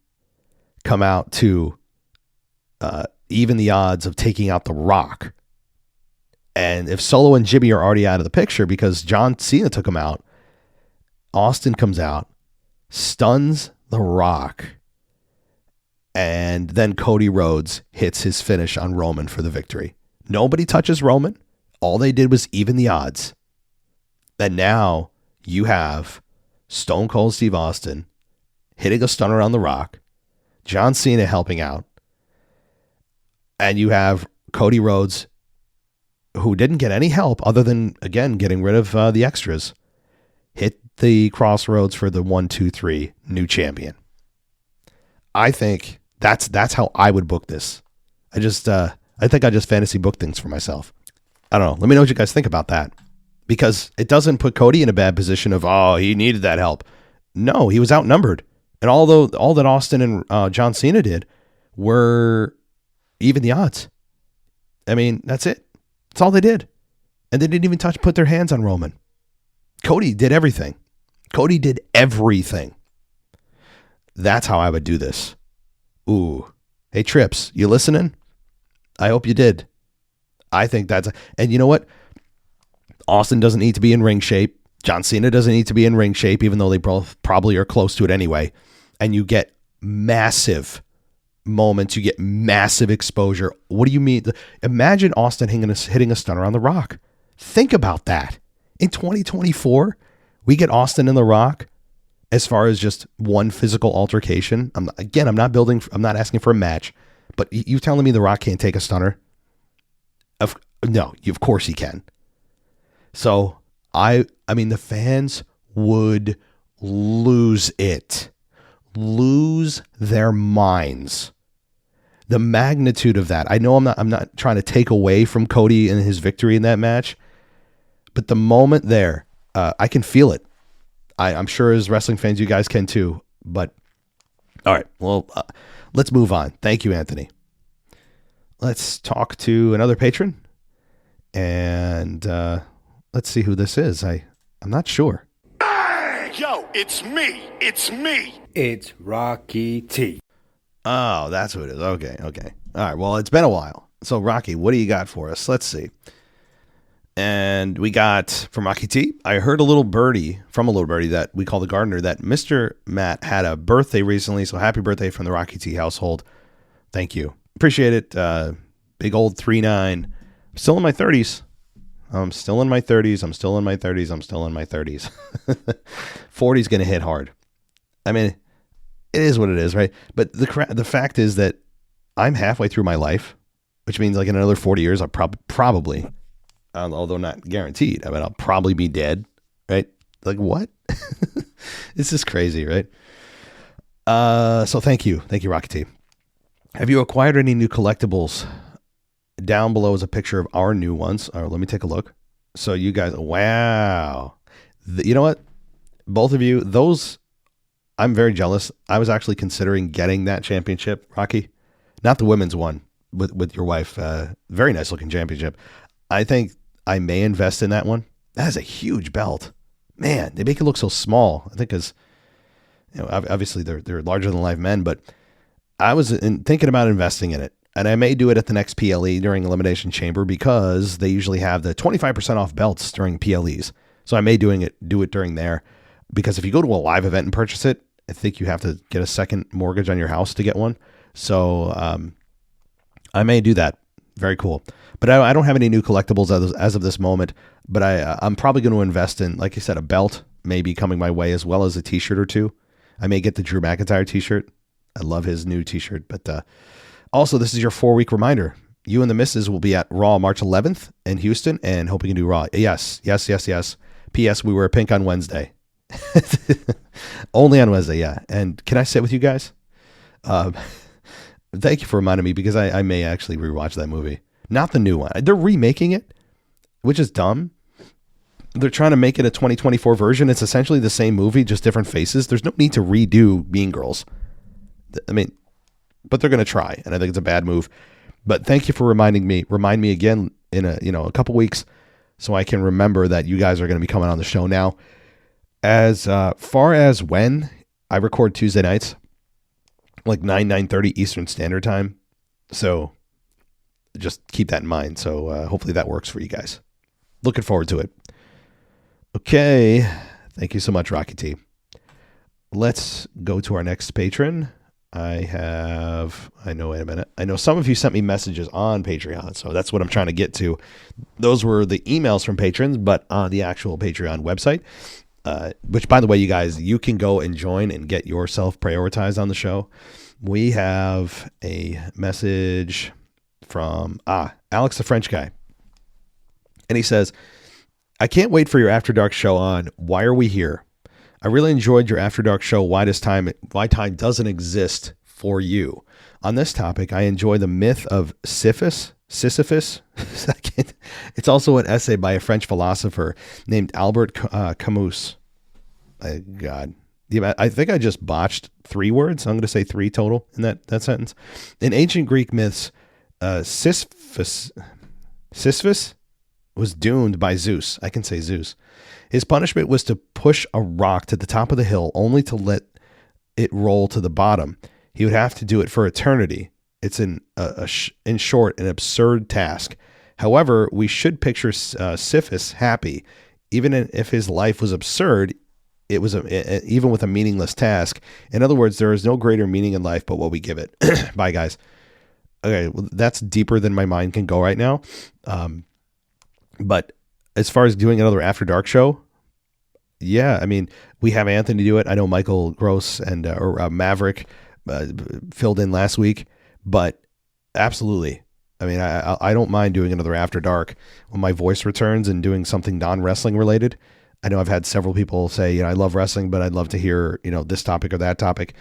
come out to even the odds of taking out The Rock. And if Solo and Jimmy are already out of the picture because John Cena took him out, Austin comes out, stuns The Rock, and then Cody Rhodes hits his finish on Roman for the victory. Nobody touches Roman. All they did was even the odds. And now you have Stone Cold Steve Austin hitting a stunner on The Rock, John Cena helping out, and you have Cody Rhodes, who didn't get any help other than, again, getting rid of the extras, hit the crossroads for the 1, 2, 3 new champion. I think that's how I would book this. I think I just fantasy book things for myself. I don't know. Let me know what you guys think about that. Because it doesn't put Cody in a bad position of, he needed that help. No, he was outnumbered. And all that Austin and John Cena did were even the odds. I mean, that's it. That's all they did. And they didn't even put their hands on Roman. Cody did everything. Cody did everything. That's how I would do this. Ooh. Hey, Trips, you listening? I hope you did. I think and you know what? Austin doesn't need to be in ring shape. John Cena doesn't need to be in ring shape, even though they both probably are close to it anyway. And you get massive moments. You get massive exposure. What do you mean? Imagine Austin hitting a stunner on The Rock. Think about that. In 2024, we get Austin and The Rock as far as just one physical altercation. I'm not asking for a match, but you telling me The Rock can't take a stunner? Of course he can. So I mean, the fans would lose their minds. The magnitude of that. I know I'm not trying to take away from Cody and his victory in that match. But the moment there, I can feel it. I'm sure as wrestling fans, you guys can too. But all right, well, let's move on. Thank you, Anthony. Let's talk to another patron. And let's see who this is. I'm not sure. Yo, it's me. It's me. It's Rocky T. Oh, that's who it is. Okay. All right, well, it's been a while. So, Rocky, what do you got for us? Let's see. And we got from Rocky T. I heard from a little birdie that we call the gardener that Mr. Matt had a birthday recently. So happy birthday from the Rocky T household. Thank you. Appreciate it. Big old 3-9. Still in my 30s. I'm still in my 30s. 40's going to hit hard. I mean, it is what it is, right? But the fact is that I'm halfway through my life, which means like in another 40 years, I'll probably although not guaranteed. I mean, I'll probably be dead, right? Like what? This is crazy, right? So thank you, Rocky T. Have you acquired any new collectibles? Down below is a picture of our new ones. Let me take a look. So you guys, wow. You know what? Both of you, those, I'm very jealous. I was actually considering getting that championship, Rocky. Not the women's one with your wife. Very nice looking championship. I think I may invest in that one. That is a huge belt. Man, they make it look so small. I think because, obviously they're larger than life men, but I was thinking about investing in it. And I may do it at the next PLE during Elimination Chamber because they usually have the 25% off belts during PLEs. So I may do it during there because if you go to a live event and purchase it, I think you have to get a second mortgage on your house to get one. So I may do that. Very cool. But I don't have any new collectibles as of this moment. But I'm probably going to invest in, like I said, a belt may be coming my way as well as a t-shirt or two. I may get the Drew McIntyre t-shirt. I love his new t-shirt. But also, this is your 4-week reminder. You and the missus will be at Raw March 11th in Houston and hope you can do Raw. Yes. P.S. We wear pink on Wednesday. Only on Wednesday, yeah. And can I sit with you guys? Thank you for reminding me because I may actually rewatch that movie. Not the new one. They're remaking it, which is dumb. They're trying to make it a 2024 version. It's essentially the same movie, just different faces. There's no need to redo Mean Girls. I mean, but they're going to try, and I think it's a bad move. But thank you for reminding me. Remind me again in a couple weeks so I can remember that you guys are going to be coming on the show now. As far as when I record Tuesday nights, like 9:30 Eastern Standard Time. So just keep that in mind. So hopefully that works for you guys. Looking forward to it. Okay. Thank you so much, Rocky T. Let's go to our next patron. Wait a minute. I know some of you sent me messages on Patreon, so that's what I'm trying to get to. Those were the emails from patrons, but on the actual Patreon website, which, by the way, you guys, you can go and join and get yourself prioritized on the show. We have a message from Alex, the French guy. And he says, I can't wait for your After Dark show on Why Are We Here? I really enjoyed your After Dark show, Why Time Doesn't Exist for You. On this topic, I enjoy the myth of Sisyphus. It's also an essay by a French philosopher named Albert Camus. God. I think I just botched 3 words. I'm going to say 3 total in that sentence. In ancient Greek myths, Sisyphus was doomed by Zeus. I can say Zeus. His punishment was to push a rock to the top of the hill only to let it roll to the bottom. He would have to do it for eternity. It's in short, an absurd task. However, we should picture Sisyphus happy. Even if his life was absurd, it was even with a meaningless task. In other words, there is no greater meaning in life but what we give it. Bye, guys. Okay, well, that's deeper than my mind can go right now. But as far as doing another After Dark show, yeah, I mean, we have Anthony do it. I know Michael Gross and Maverick filled in last week, but absolutely. I mean, I don't mind doing another After Dark when my voice returns and doing something non-wrestling related. I know I've had several people say, I love wrestling, but I'd love to hear, this topic or that topic.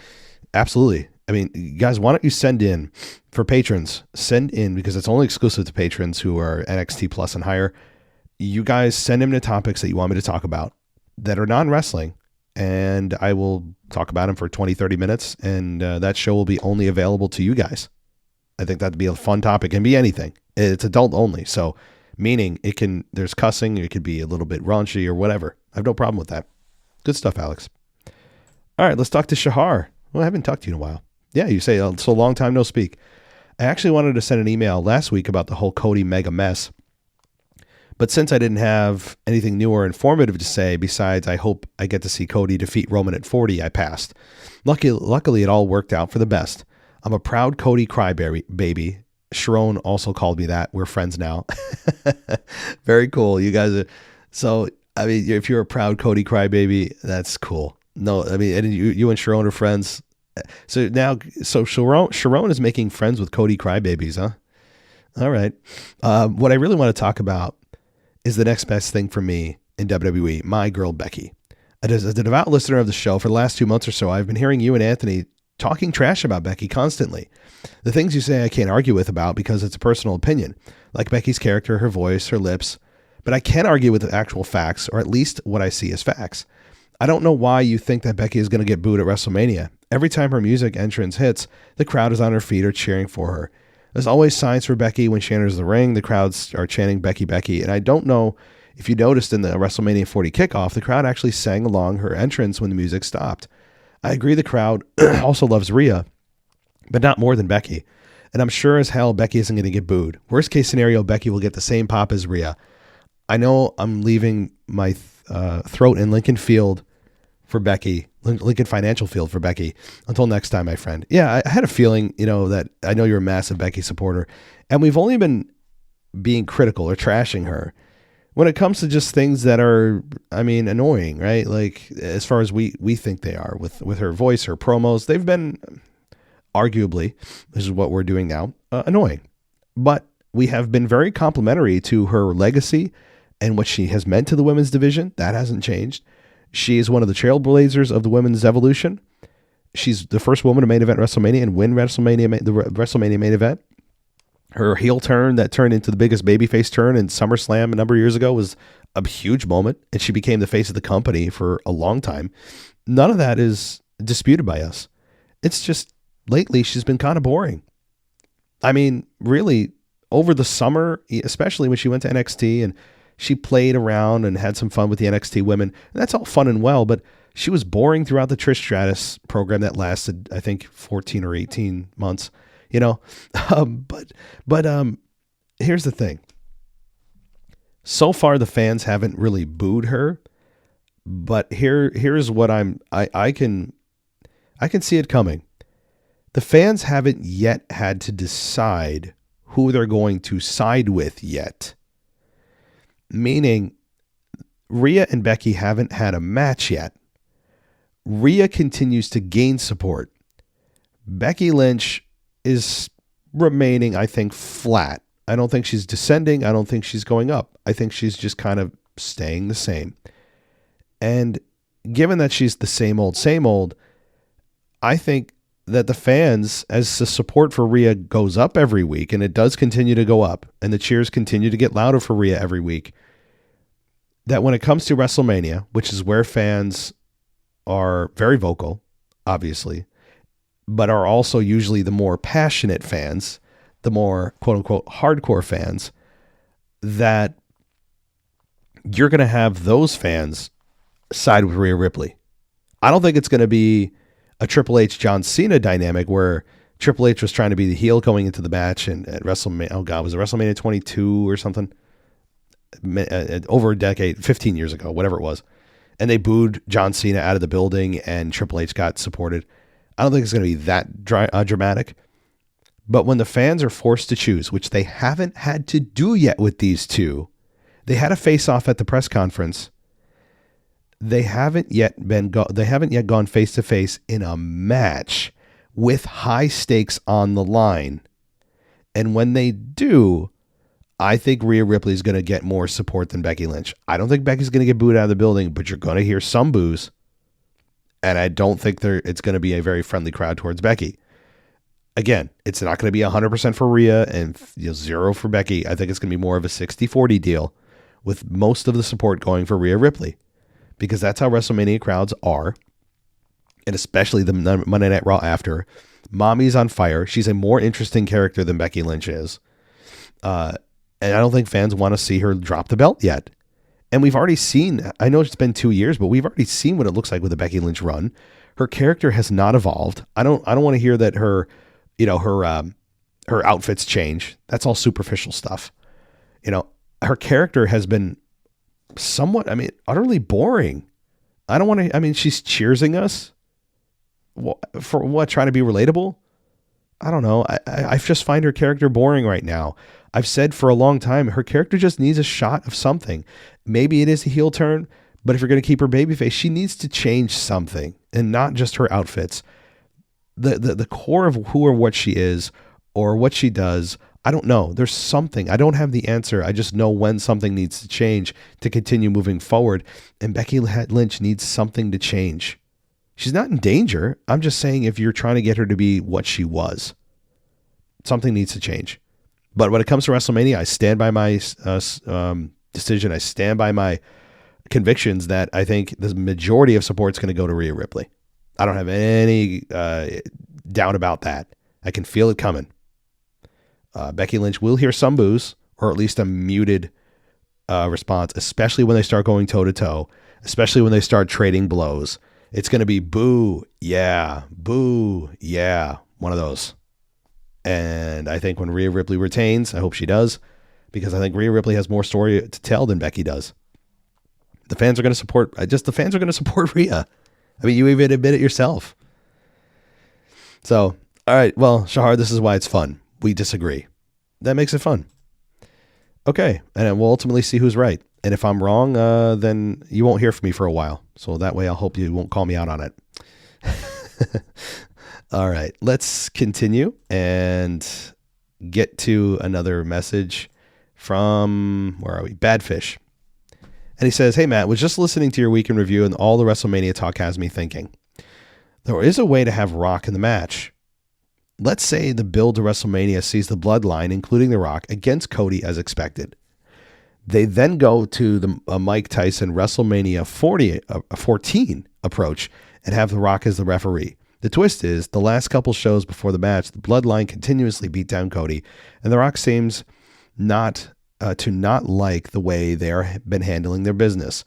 Absolutely. I mean, guys, why don't you send in for patrons? Send in because it's only exclusive to patrons who are NXT Plus and higher. you guys send him the topics that you want me to talk about that are non-wrestling, and I will talk about them for 20, 30 minutes, and that show will be only available to you guys. I think that'd be a fun topic. It can be anything. It's adult only, so meaning there's cussing, it could be a little bit raunchy or whatever. I have no problem with that. Good stuff, Alex. All right, let's talk to Shahar. Well, I haven't talked to you in a while. Yeah, you say, so long time no speak. I actually wanted to send an email last week about the whole Cody mega mess. But since I didn't have anything new or informative to say, besides I hope I get to see Cody defeat Roman at 40, I passed. Luckily, it all worked out for the best. I'm a proud Cody crybaby. Sharon also called me that. We're friends now. Very cool. You guys are... So, I mean, if you're a proud Cody crybaby, that's cool. No, I mean, and you and Sharon are friends. So Sharon is making friends with Cody crybabies, huh? All right. What I really want to talk about is the next best thing for me in WWE, my girl Becky. As a devout listener of the show for the last 2 months or so, I've been hearing you and Anthony talking trash about Becky constantly. The things you say I can't argue with about because it's a personal opinion, like Becky's character, her voice, her lips, but I can argue with the actual facts, or at least what I see as facts. I don't know why you think that Becky is going to get booed at WrestleMania. Every time her music entrance hits, the crowd is on her feet or cheering for her. There's always signs for Becky when she enters the ring. The crowds are chanting Becky, Becky. And I don't know if you noticed in the WrestleMania 40 kickoff, the crowd actually sang along her entrance when the music stopped. I agree the crowd also loves Rhea, but not more than Becky. And I'm sure as hell Becky isn't going to get booed. Worst case scenario, Becky will get the same pop as Rhea. I know I'm leaving my throat in Lincoln Field for Becky, Lincoln Financial Field for Becky. Until next time, my friend. Yeah, I had a feeling, that I know you're a massive Becky supporter, and we've only been being critical or trashing her when it comes to just things that are, annoying, right? Like as far as we think they are with her voice, her promos, they've been arguably, this is what we're doing now, annoying. But we have been very complimentary to her legacy and what she has meant to the women's division. That hasn't changed. She is one of the trailblazers of the women's evolution. She's the first woman to main event WrestleMania and win the WrestleMania main event. Her heel turn that turned into the biggest babyface turn in SummerSlam a number of years ago was a huge moment, and she became the face of the company for a long time. None of that is disputed by us. It's just lately she's been kind of boring. I mean, really, over the summer, especially when she went to NXT and she played around and had some fun with the NXT women. And that's all fun and well, but she was boring throughout the Trish Stratus program that lasted, I think, 14 or 18 months, But here's the thing. So far, the fans haven't really booed her, but here's what I can see it coming. The fans haven't yet had to decide who they're going to side with yet. Meaning, Rhea and Becky haven't had a match yet. Rhea continues to gain support. Becky Lynch is remaining, I think, flat. I don't think she's descending. I don't think she's going up. I think she's just kind of staying the same. And given that she's the same old, I think that the fans, as the support for Rhea goes up every week, and it does continue to go up, and the cheers continue to get louder for Rhea every week, that when it comes to WrestleMania, which is where fans are very vocal, obviously, but are also usually the more passionate fans, the more quote-unquote hardcore fans, that you're going to have those fans side with Rhea Ripley. I don't think it's going to be a Triple H John Cena dynamic where Triple H was trying to be the heel going into the match and at WrestleMania, was it WrestleMania 22 or something? Over a decade, 15 years ago, whatever it was. And they booed John Cena out of the building and Triple H got supported. I don't think it's going to be that dramatic. But when the fans are forced to choose, which they haven't had to do yet with these two, they had a face-off at the press conference. They haven't yet gone face-to-face in a match with high stakes on the line. And when they do, I think Rhea Ripley is going to get more support than Becky Lynch. I don't think Becky's going to get booed out of the building, but you're going to hear some boos. And I don't think it's going to be a very friendly crowd towards Becky. Again, it's not going to be 100% for Rhea and 0 for Becky. I think it's going to be more of a 60-40 deal with most of the support going for Rhea Ripley, because that's how WrestleMania crowds are, and especially the Monday Night Raw after. Mommy's on fire. She's a more interesting character than Becky Lynch is. And I don't think fans want to see her drop the belt yet. And we've already seen, I know it's been 2 years, but we've already seen what it looks like with the Becky Lynch run. Her character has not evolved. I don't want to hear that her outfits change. That's all superficial stuff. Her character has been somewhat, utterly boring. She's cheersing us. For what? Trying to be relatable? I don't know. I just find her character boring right now. I've said for a long time, her character just needs a shot of something. Maybe it is a heel turn, but if you're going to keep her babyface, she needs to change something, and not just her outfits. The core of who or what she is or what she does, I don't know. There's something. I don't have the answer. I just know when something needs to change to continue moving forward, and Becky Lynch needs something to change. She's not in danger. I'm just saying, if you're trying to get her to be what she was, something needs to change. But when it comes to WrestleMania, I stand by my decision. I stand by my convictions that I think the majority of support is going to go to Rhea Ripley. I don't have any doubt about that. I can feel it coming. Becky Lynch will hear some boos, or at least a muted response, especially when they start going toe-to-toe, especially when they start trading blows. It's going to be boo, yeah, one of those. And I think when Rhea Ripley retains, I hope she does, because I think Rhea Ripley has more story to tell than Becky does. The fans are going to support, Rhea. You even admit it yourself. So, all right, well, Shahar, this is why it's fun. We disagree. That makes it fun. Okay, and we'll ultimately see who's right. And if I'm wrong, then you won't hear from me for a while. So that way I'll hope you won't call me out on it. All right, let's continue and get to another message from, where are we? Badfish. And he says, hey, Matt, was just listening to your weekend review, and all the WrestleMania talk has me thinking. There is a way to have Rock in the match. Let's say the build to WrestleMania sees the Bloodline, including The Rock, against Cody as expected. They then go to the Mike Tyson WrestleMania 14 approach and have The Rock as the referee. The twist is, the last couple shows before the match, the Bloodline continuously beat down Cody, and The Rock seems not like the way they are been handling their business.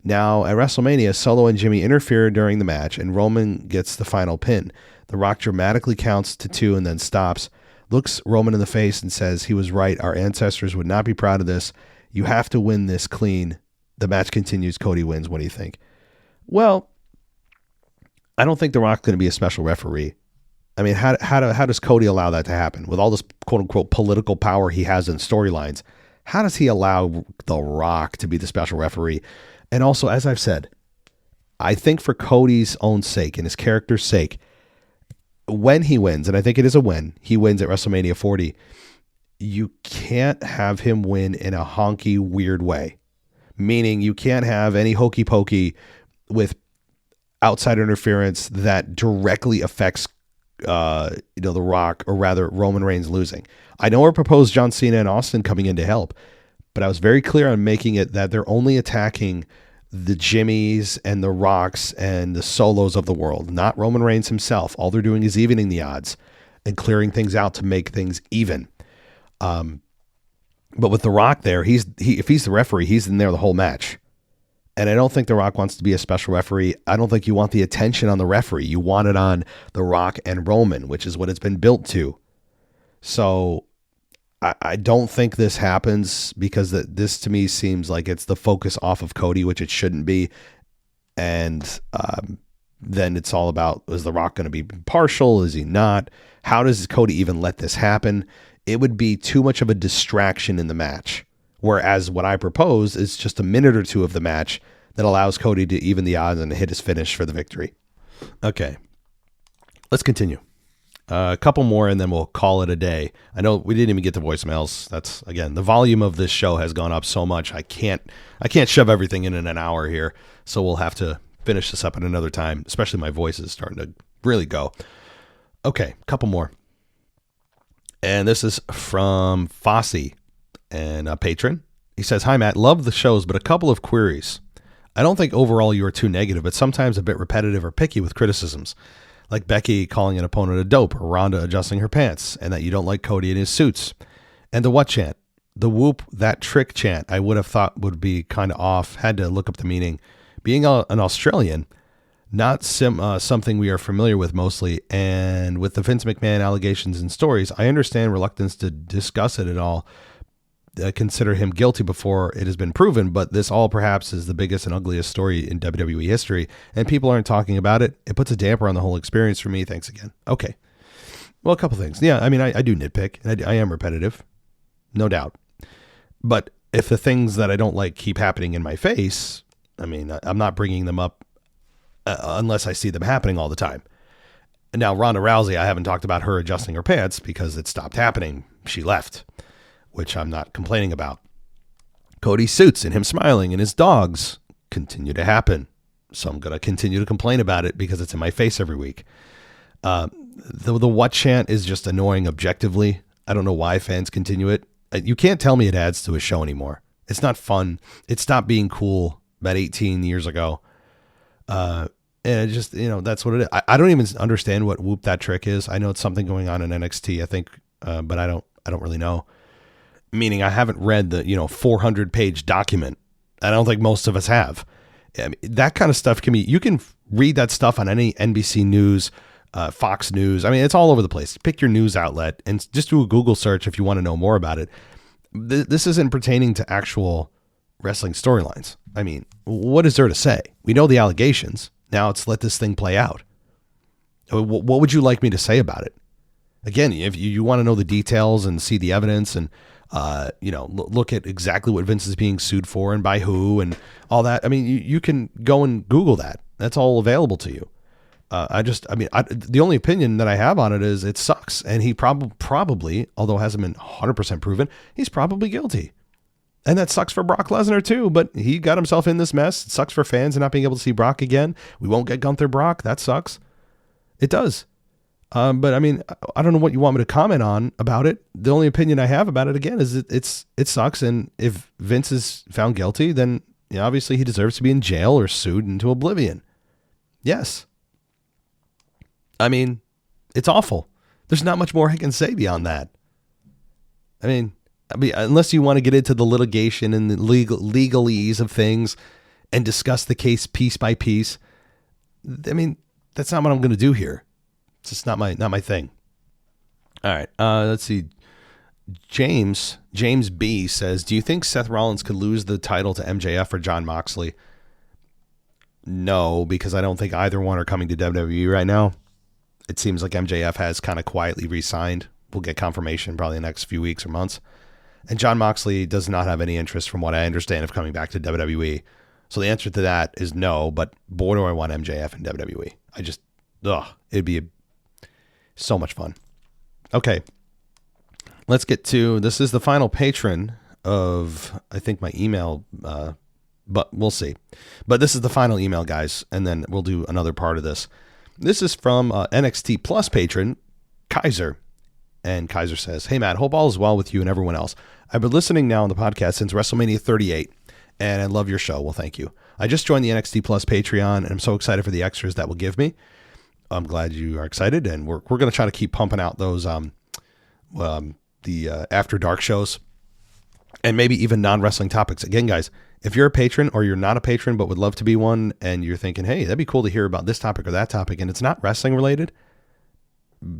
Now, at WrestleMania, Solo and Jimmy interfere during the match, and Roman gets the final pin. The Rock dramatically counts to 2 and then stops, looks Roman in the face and says, he was right, our ancestors would not be proud of this. You have to win this clean. The match continues, Cody wins. What do you think? Well, I don't think The Rock's going to be a special referee. How does Cody allow that to happen? With all this quote-unquote political power he has in storylines, how does he allow The Rock to be the special referee? And also, as I've said, I think for Cody's own sake and his character's sake, when he wins, and I think it is a win, he wins at WrestleMania 40, you can't have him win in a honky, weird way. Meaning you can't have any hokey pokey with outside interference that directly affects The Rock, or rather Roman Reigns losing. I know I proposed John Cena and Austin coming in to help, but I was very clear on making it that they're only attacking the Jimmys and the Rocks and the Solos of the world, not Roman Reigns himself. All they're doing is evening the odds and clearing things out to make things even. But with The Rock there, if he's the referee, he's in there the whole match. And I don't think The Rock wants to be a special referee. I don't think you want the attention on the referee. You want it on The Rock and Roman, which is what it's been built to. So I don't think this happens, because this to me seems like it's the focus off of Cody, which it shouldn't be. And then it's all about, is The Rock going to be partial? Is he not? How does Cody even let this happen? It would be too much of a distraction in the match. Whereas what I propose is just a minute or two of the match that allows Cody to even the odds and hit his finish for the victory. Okay, let's continue. A couple more and then we'll call it a day. I know we didn't even get to voicemails. That's, again, the volume of this show has gone up so much. I can't shove everything in an hour here. So we'll have to finish this up at another time, especially my voice is starting to really go. Okay, a couple more. And this is from Fossey, and a patron. He says, "Hi, Matt. Love the shows, but a couple of queries. I don't think overall you are too negative, but sometimes a bit repetitive or picky with criticisms. Like Becky calling an opponent a dope, or Ronda adjusting her pants, and that you don't like Cody in his suits. And the what chant? The whoop, that trick chant, I would have thought would be kind of off. Had to look up the meaning. Being an Australian, not something we are familiar with mostly, and with the Vince McMahon allegations and stories, I understand reluctance to discuss it at all. Consider him guilty before it has been proven, but this all perhaps is the biggest and ugliest story in WWE history, and people aren't talking about it. It puts a damper on the whole experience for me. Thanks again." Okay. Well, a couple things. Yeah, I mean, I do nitpick. I am repetitive, no doubt. But if the things that I don't like keep happening in my face, I mean, I'm not bringing them up unless I see them happening all the time. Now, Ronda Rousey, I haven't talked about her adjusting her pants because it stopped happening. She left, which I'm not complaining about. Cody's suits and him smiling and his dogs continue to happen. So I'm going to continue to complain about it because it's in my face every week. The what chant is just annoying objectively. I don't know why fans continue it. You can't tell me it adds to a show anymore. It's not fun. It stopped being cool about 18 years ago. And it just, that's what it is. I don't even understand what whoop that trick is. I know it's something going on in NXT, I think, but I don't really know. Meaning I haven't read the, 400-page document. I don't think most of us have. I mean, that kind of stuff you can read that stuff on any NBC News, Fox News. I mean, it's all over the place. Pick your news outlet and just do a Google search if you want to know more about it. This isn't pertaining to actual wrestling storylines. I mean, what is there to say? We know the allegations. Now let's let this thing play out. What would you like me to say about it? Again, if you want to know the details and see the evidence and, look at exactly what Vince is being sued for and by who and all that. I mean, you can go and Google that. That's all available to you. The only opinion that I have on it is it sucks. And he probably, although it hasn't been 100% proven, he's probably guilty. And that sucks for Brock Lesnar too, but he got himself in this mess. It sucks for fans and not being able to see Brock again. We won't get Gunther Brock. That sucks. It does. But I mean, I don't know what you want me to comment on about it. The only opinion I have about it again is it sucks. And if Vince is found guilty, then obviously he deserves to be in jail or sued into oblivion. Yes. I mean, it's awful. There's not much more I can say beyond that. I mean, unless you want to get into the litigation and the legalese of things and discuss the case piece by piece. I mean, that's not what I'm going to do here. It's just not my thing. All right. Let's see. James B says, "Do you think Seth Rollins could lose the title to MJF or Jon Moxley?" No, because I don't think either one are coming to WWE right now. It seems like MJF has kind of quietly re-signed. We'll get confirmation probably in the next few weeks or months. And Jon Moxley does not have any interest, from what I understand, of coming back to WWE. So the answer to that is no, but boy, do I want MJF in WWE. It'd be so much fun. Okay. Let's get to, this is the final patron of, I think, my email, but we'll see. But this is the final email, guys, and then we'll do another part of this. This is from NXT Plus patron, Kaiser. And Kaiser says, "Hey, Matt, hope all is well with you and everyone else. I've been listening now on the podcast since WrestleMania 38, and I love your show." Well, thank you. I just joined the NXT Plus Patreon, and I'm so excited for the extras that will give me. I'm glad you are excited, and we're going to try to keep pumping out those the After Dark shows, and maybe even non-wrestling topics. Again, guys, if you're a patron or you're not a patron but would love to be one, and you're thinking, hey, that'd be cool to hear about this topic or that topic, and it's not wrestling related,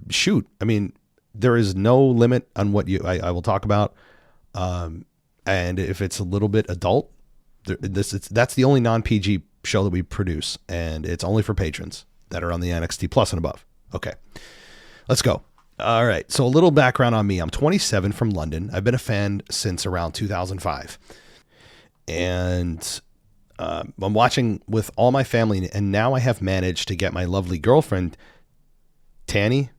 shoot. I mean, there is no limit on what I will talk about. And if it's a little bit adult, that's the only non-PG show that we produce, and it's only for patrons that are on the NXT Plus and above. Okay, let's go. All right. So a little background on me. I'm 27 from London. I've been a fan since around 2005. And I'm watching with all my family. And now I have managed to get my lovely girlfriend, Tanny,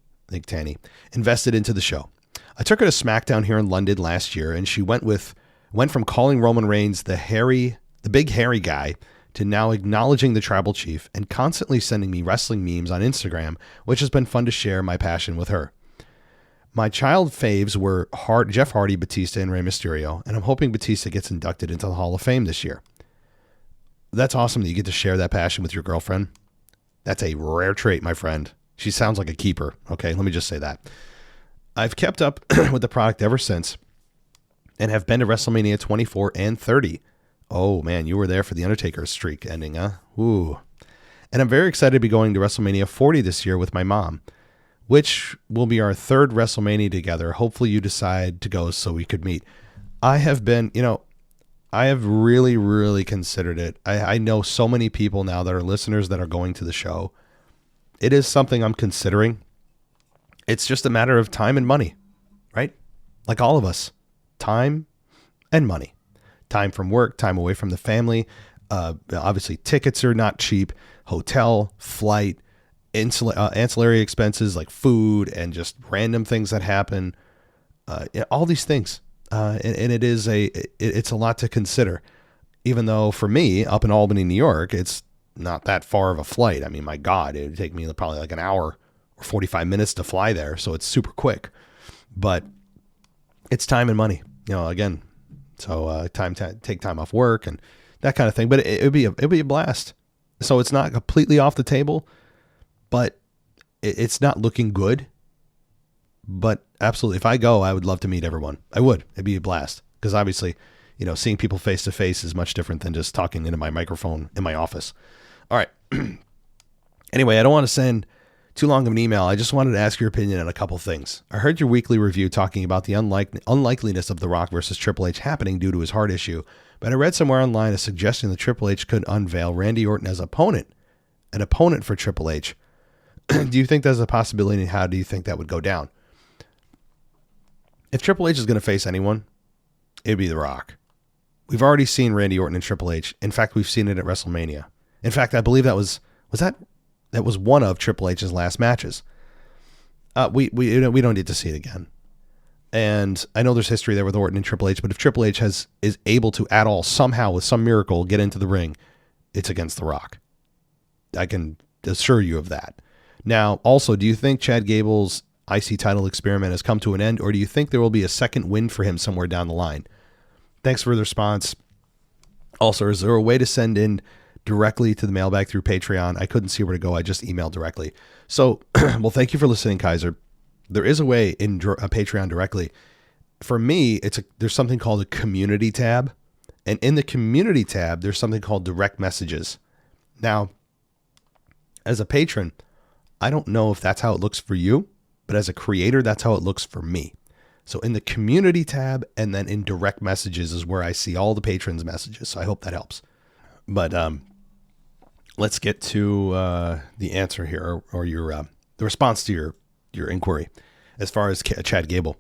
invested into the show. I took her to SmackDown here in London last year, and she went from calling Roman Reigns the big hairy guy to now acknowledging the tribal chief and constantly sending me wrestling memes on Instagram, which has been fun to share my passion with her. My child faves were Jeff Hardy, Batista, and Rey Mysterio, and I'm hoping Batista gets inducted into the Hall of Fame this year. That's awesome that you get to share that passion with your girlfriend. That's a rare trait, my friend. She sounds like a keeper. Okay, let me just say that. I've kept up with the product ever since and have been to WrestleMania 24 and 30. Oh, man, you were there for the Undertaker streak ending, huh? Ooh. And I'm very excited to be going to WrestleMania 40 this year with my mom, which will be our third WrestleMania together. Hopefully you decide to go so we could meet. I have really, really considered it. I know so many people now that are listeners that are going to the show. It is something I'm considering. It's just a matter of time and money, right? Like all of us, time and money. Time from work, time away from the family. Obviously, tickets are not cheap. Hotel, flight, ancillary expenses like food and just random things that happen. All these things. And it's a lot to consider. Even though for me, up in Albany, New York, it's not that far of a flight. I mean, my God, it would take me probably like an hour or 45 minutes to fly there. So it's super quick, but it's time and money, again. So take time off work and that kind of thing, but it'd be a blast. So it's not completely off the table, but it's not looking good. But absolutely, if I go, I would love to meet everyone. I would. It'd be a blast because obviously, seeing people face to face is much different than just talking into my microphone in my office. All right. Anyway, I don't want to send too long of an email. I just wanted to ask your opinion on a couple things. I heard your weekly review talking about the unlikeliness of The Rock versus Triple H happening due to his heart issue, but I read somewhere online a suggestion that Triple H could unveil Randy Orton as an opponent for Triple H. Do you think there's a possibility, and how do you think that would go down? If Triple H is going to face anyone, it'd be The Rock. We've already seen Randy Orton and Triple H. In fact, we've seen it at WrestleMania. In fact, I believe that was one of Triple H's last matches. We don't need to see it again. And I know there's history there with Orton and Triple H, but if Triple H is able to at all somehow with some miracle get into the ring, it's against The Rock. I can assure you of that. Now, also, do you think Chad Gable's IC title experiment has come to an end, or do you think there will be a second win for him somewhere down the line? Thanks for the response. Also, is there a way to send in directly to the mailbag through Patreon? I couldn't see where to go. I just emailed directly. So, well, thank you for listening, Kaiser. There is a way in Patreon directly. For me, there's something called a community tab. And in the community tab, there's something called direct messages. Now, as a patron, I don't know if that's how it looks for you, but as a creator, that's how it looks for me. So in the community tab and then in direct messages is where I see all the patrons' messages. So I hope that helps. But let's get to the answer here, or your the response to your inquiry as far as Chad Gable.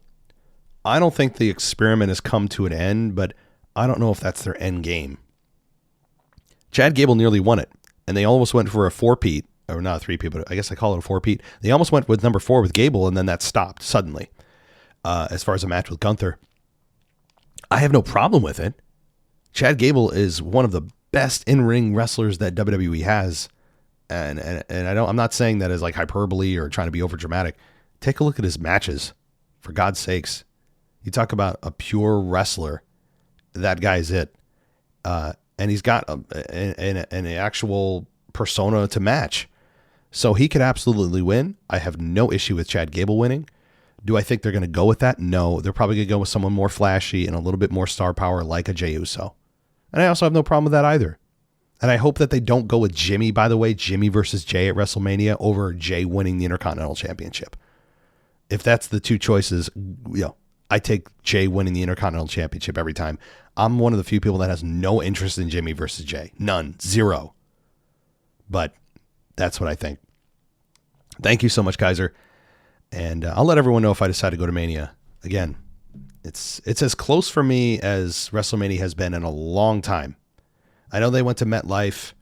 I don't think the experiment has come to an end, but I don't know if that's their end game. Chad Gable nearly won it, and they almost went for a four-peat, or not a three-peat, but I guess I call it a four-peat. They almost went with number 4 with Gable, and then that stopped suddenly. As far as a match with Gunther, I have no problem with it. Chad Gable is one of the best in-ring wrestlers that WWE has, and I'm not saying that as like hyperbole or trying to be overdramatic. Take a look at his matches, for God's sakes. You talk about a pure wrestler, that guy's it, and he's got an actual persona to match, so he could absolutely win. I have no issue with Chad Gable winning. Do I think they're going to go with that? No, they're probably going to go with someone more flashy and a little bit more star power like a Jey Uso. And I also have no problem with that either. And I hope that they don't go with Jimmy, by the way, Jimmy versus Jey at WrestleMania over Jey winning the Intercontinental Championship. If that's the two choices, I take Jey winning the Intercontinental Championship every time. I'm one of the few people that has no interest in Jimmy versus Jey. None. Zero. But that's what I think. Thank you so much, Kaiser. And I'll let everyone know if I decide to go to Mania. Again, it's as close for me as WrestleMania has been in a long time. I know they went to MetLife.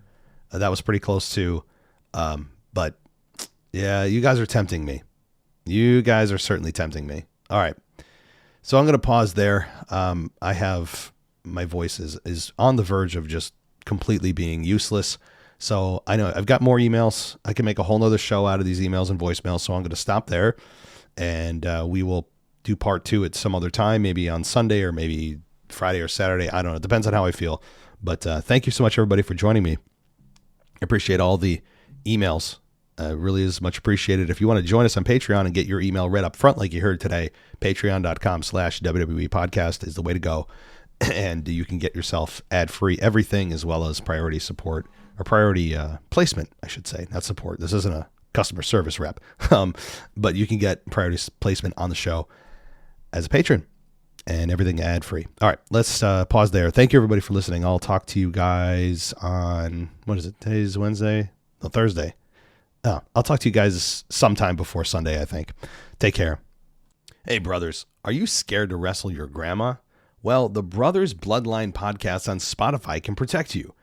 That was pretty close too. But yeah, you guys are tempting me. You guys are certainly tempting me. All right. So I'm going to pause there. I have, my voice is on the verge of just completely being useless. So I know I've got more emails. I can make a whole nother show out of these emails and voicemails. So I'm going to stop there. And we will do part 2 at some other time, maybe on Sunday or maybe Friday or Saturday. I don't know. It depends on how I feel. But thank you so much, everybody, for joining me. I appreciate all the emails. Really is much appreciated. If you want to join us on Patreon and get your email read up front like you heard today, patreon.com/WWE podcast is the way to go. And you can get yourself ad-free everything as well as priority support or priority placement, I should say, not support. This isn't a customer service rep, but you can get priority placement on the show as a patron and everything ad-free. All right, let's pause there. Thank you, everybody, for listening. I'll talk to you guys on, what is it? Today's Wednesday? No, Thursday. I'll talk to you guys sometime before Sunday, I think. Take care. Hey, brothers, are you scared to wrestle your grandma? Well, the Brothers Bloodline podcast on Spotify can protect you.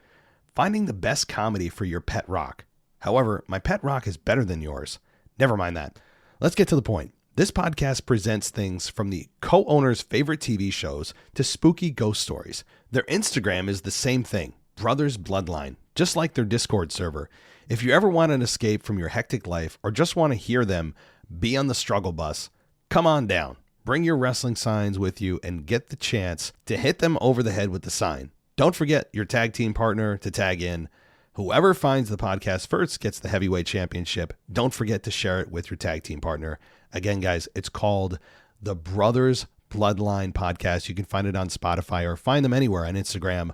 Finding the best comedy for your pet rock. However, my pet rock is better than yours. Never mind that. Let's get to the point. This podcast presents things from the co-owners' favorite TV shows to spooky ghost stories. Their Instagram is the same thing, Brothers Bloodline, just like their Discord server. If you ever want an escape from your hectic life or just want to hear them be on the struggle bus, come on down. Bring your wrestling signs with you and get the chance to hit them over the head with the sign. Don't forget your tag team partner to tag in. Whoever finds the podcast first gets the heavyweight championship. Don't forget to share it with your tag team partner. Again, guys, it's called the Brothers Bloodline podcast. You can find it on Spotify or find them anywhere on Instagram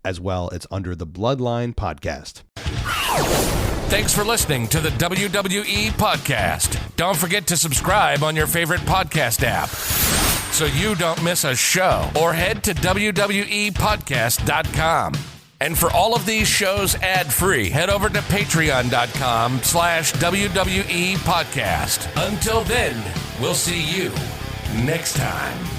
as well. It's under the Bloodline podcast. Thanks for listening to the WWE podcast. Don't forget to subscribe on your favorite podcast app so you don't miss a show, or head to WWEpodcast.com. And for all of these shows ad-free, head over to patreon.com/WWE podcast. Until then, we'll see you next time.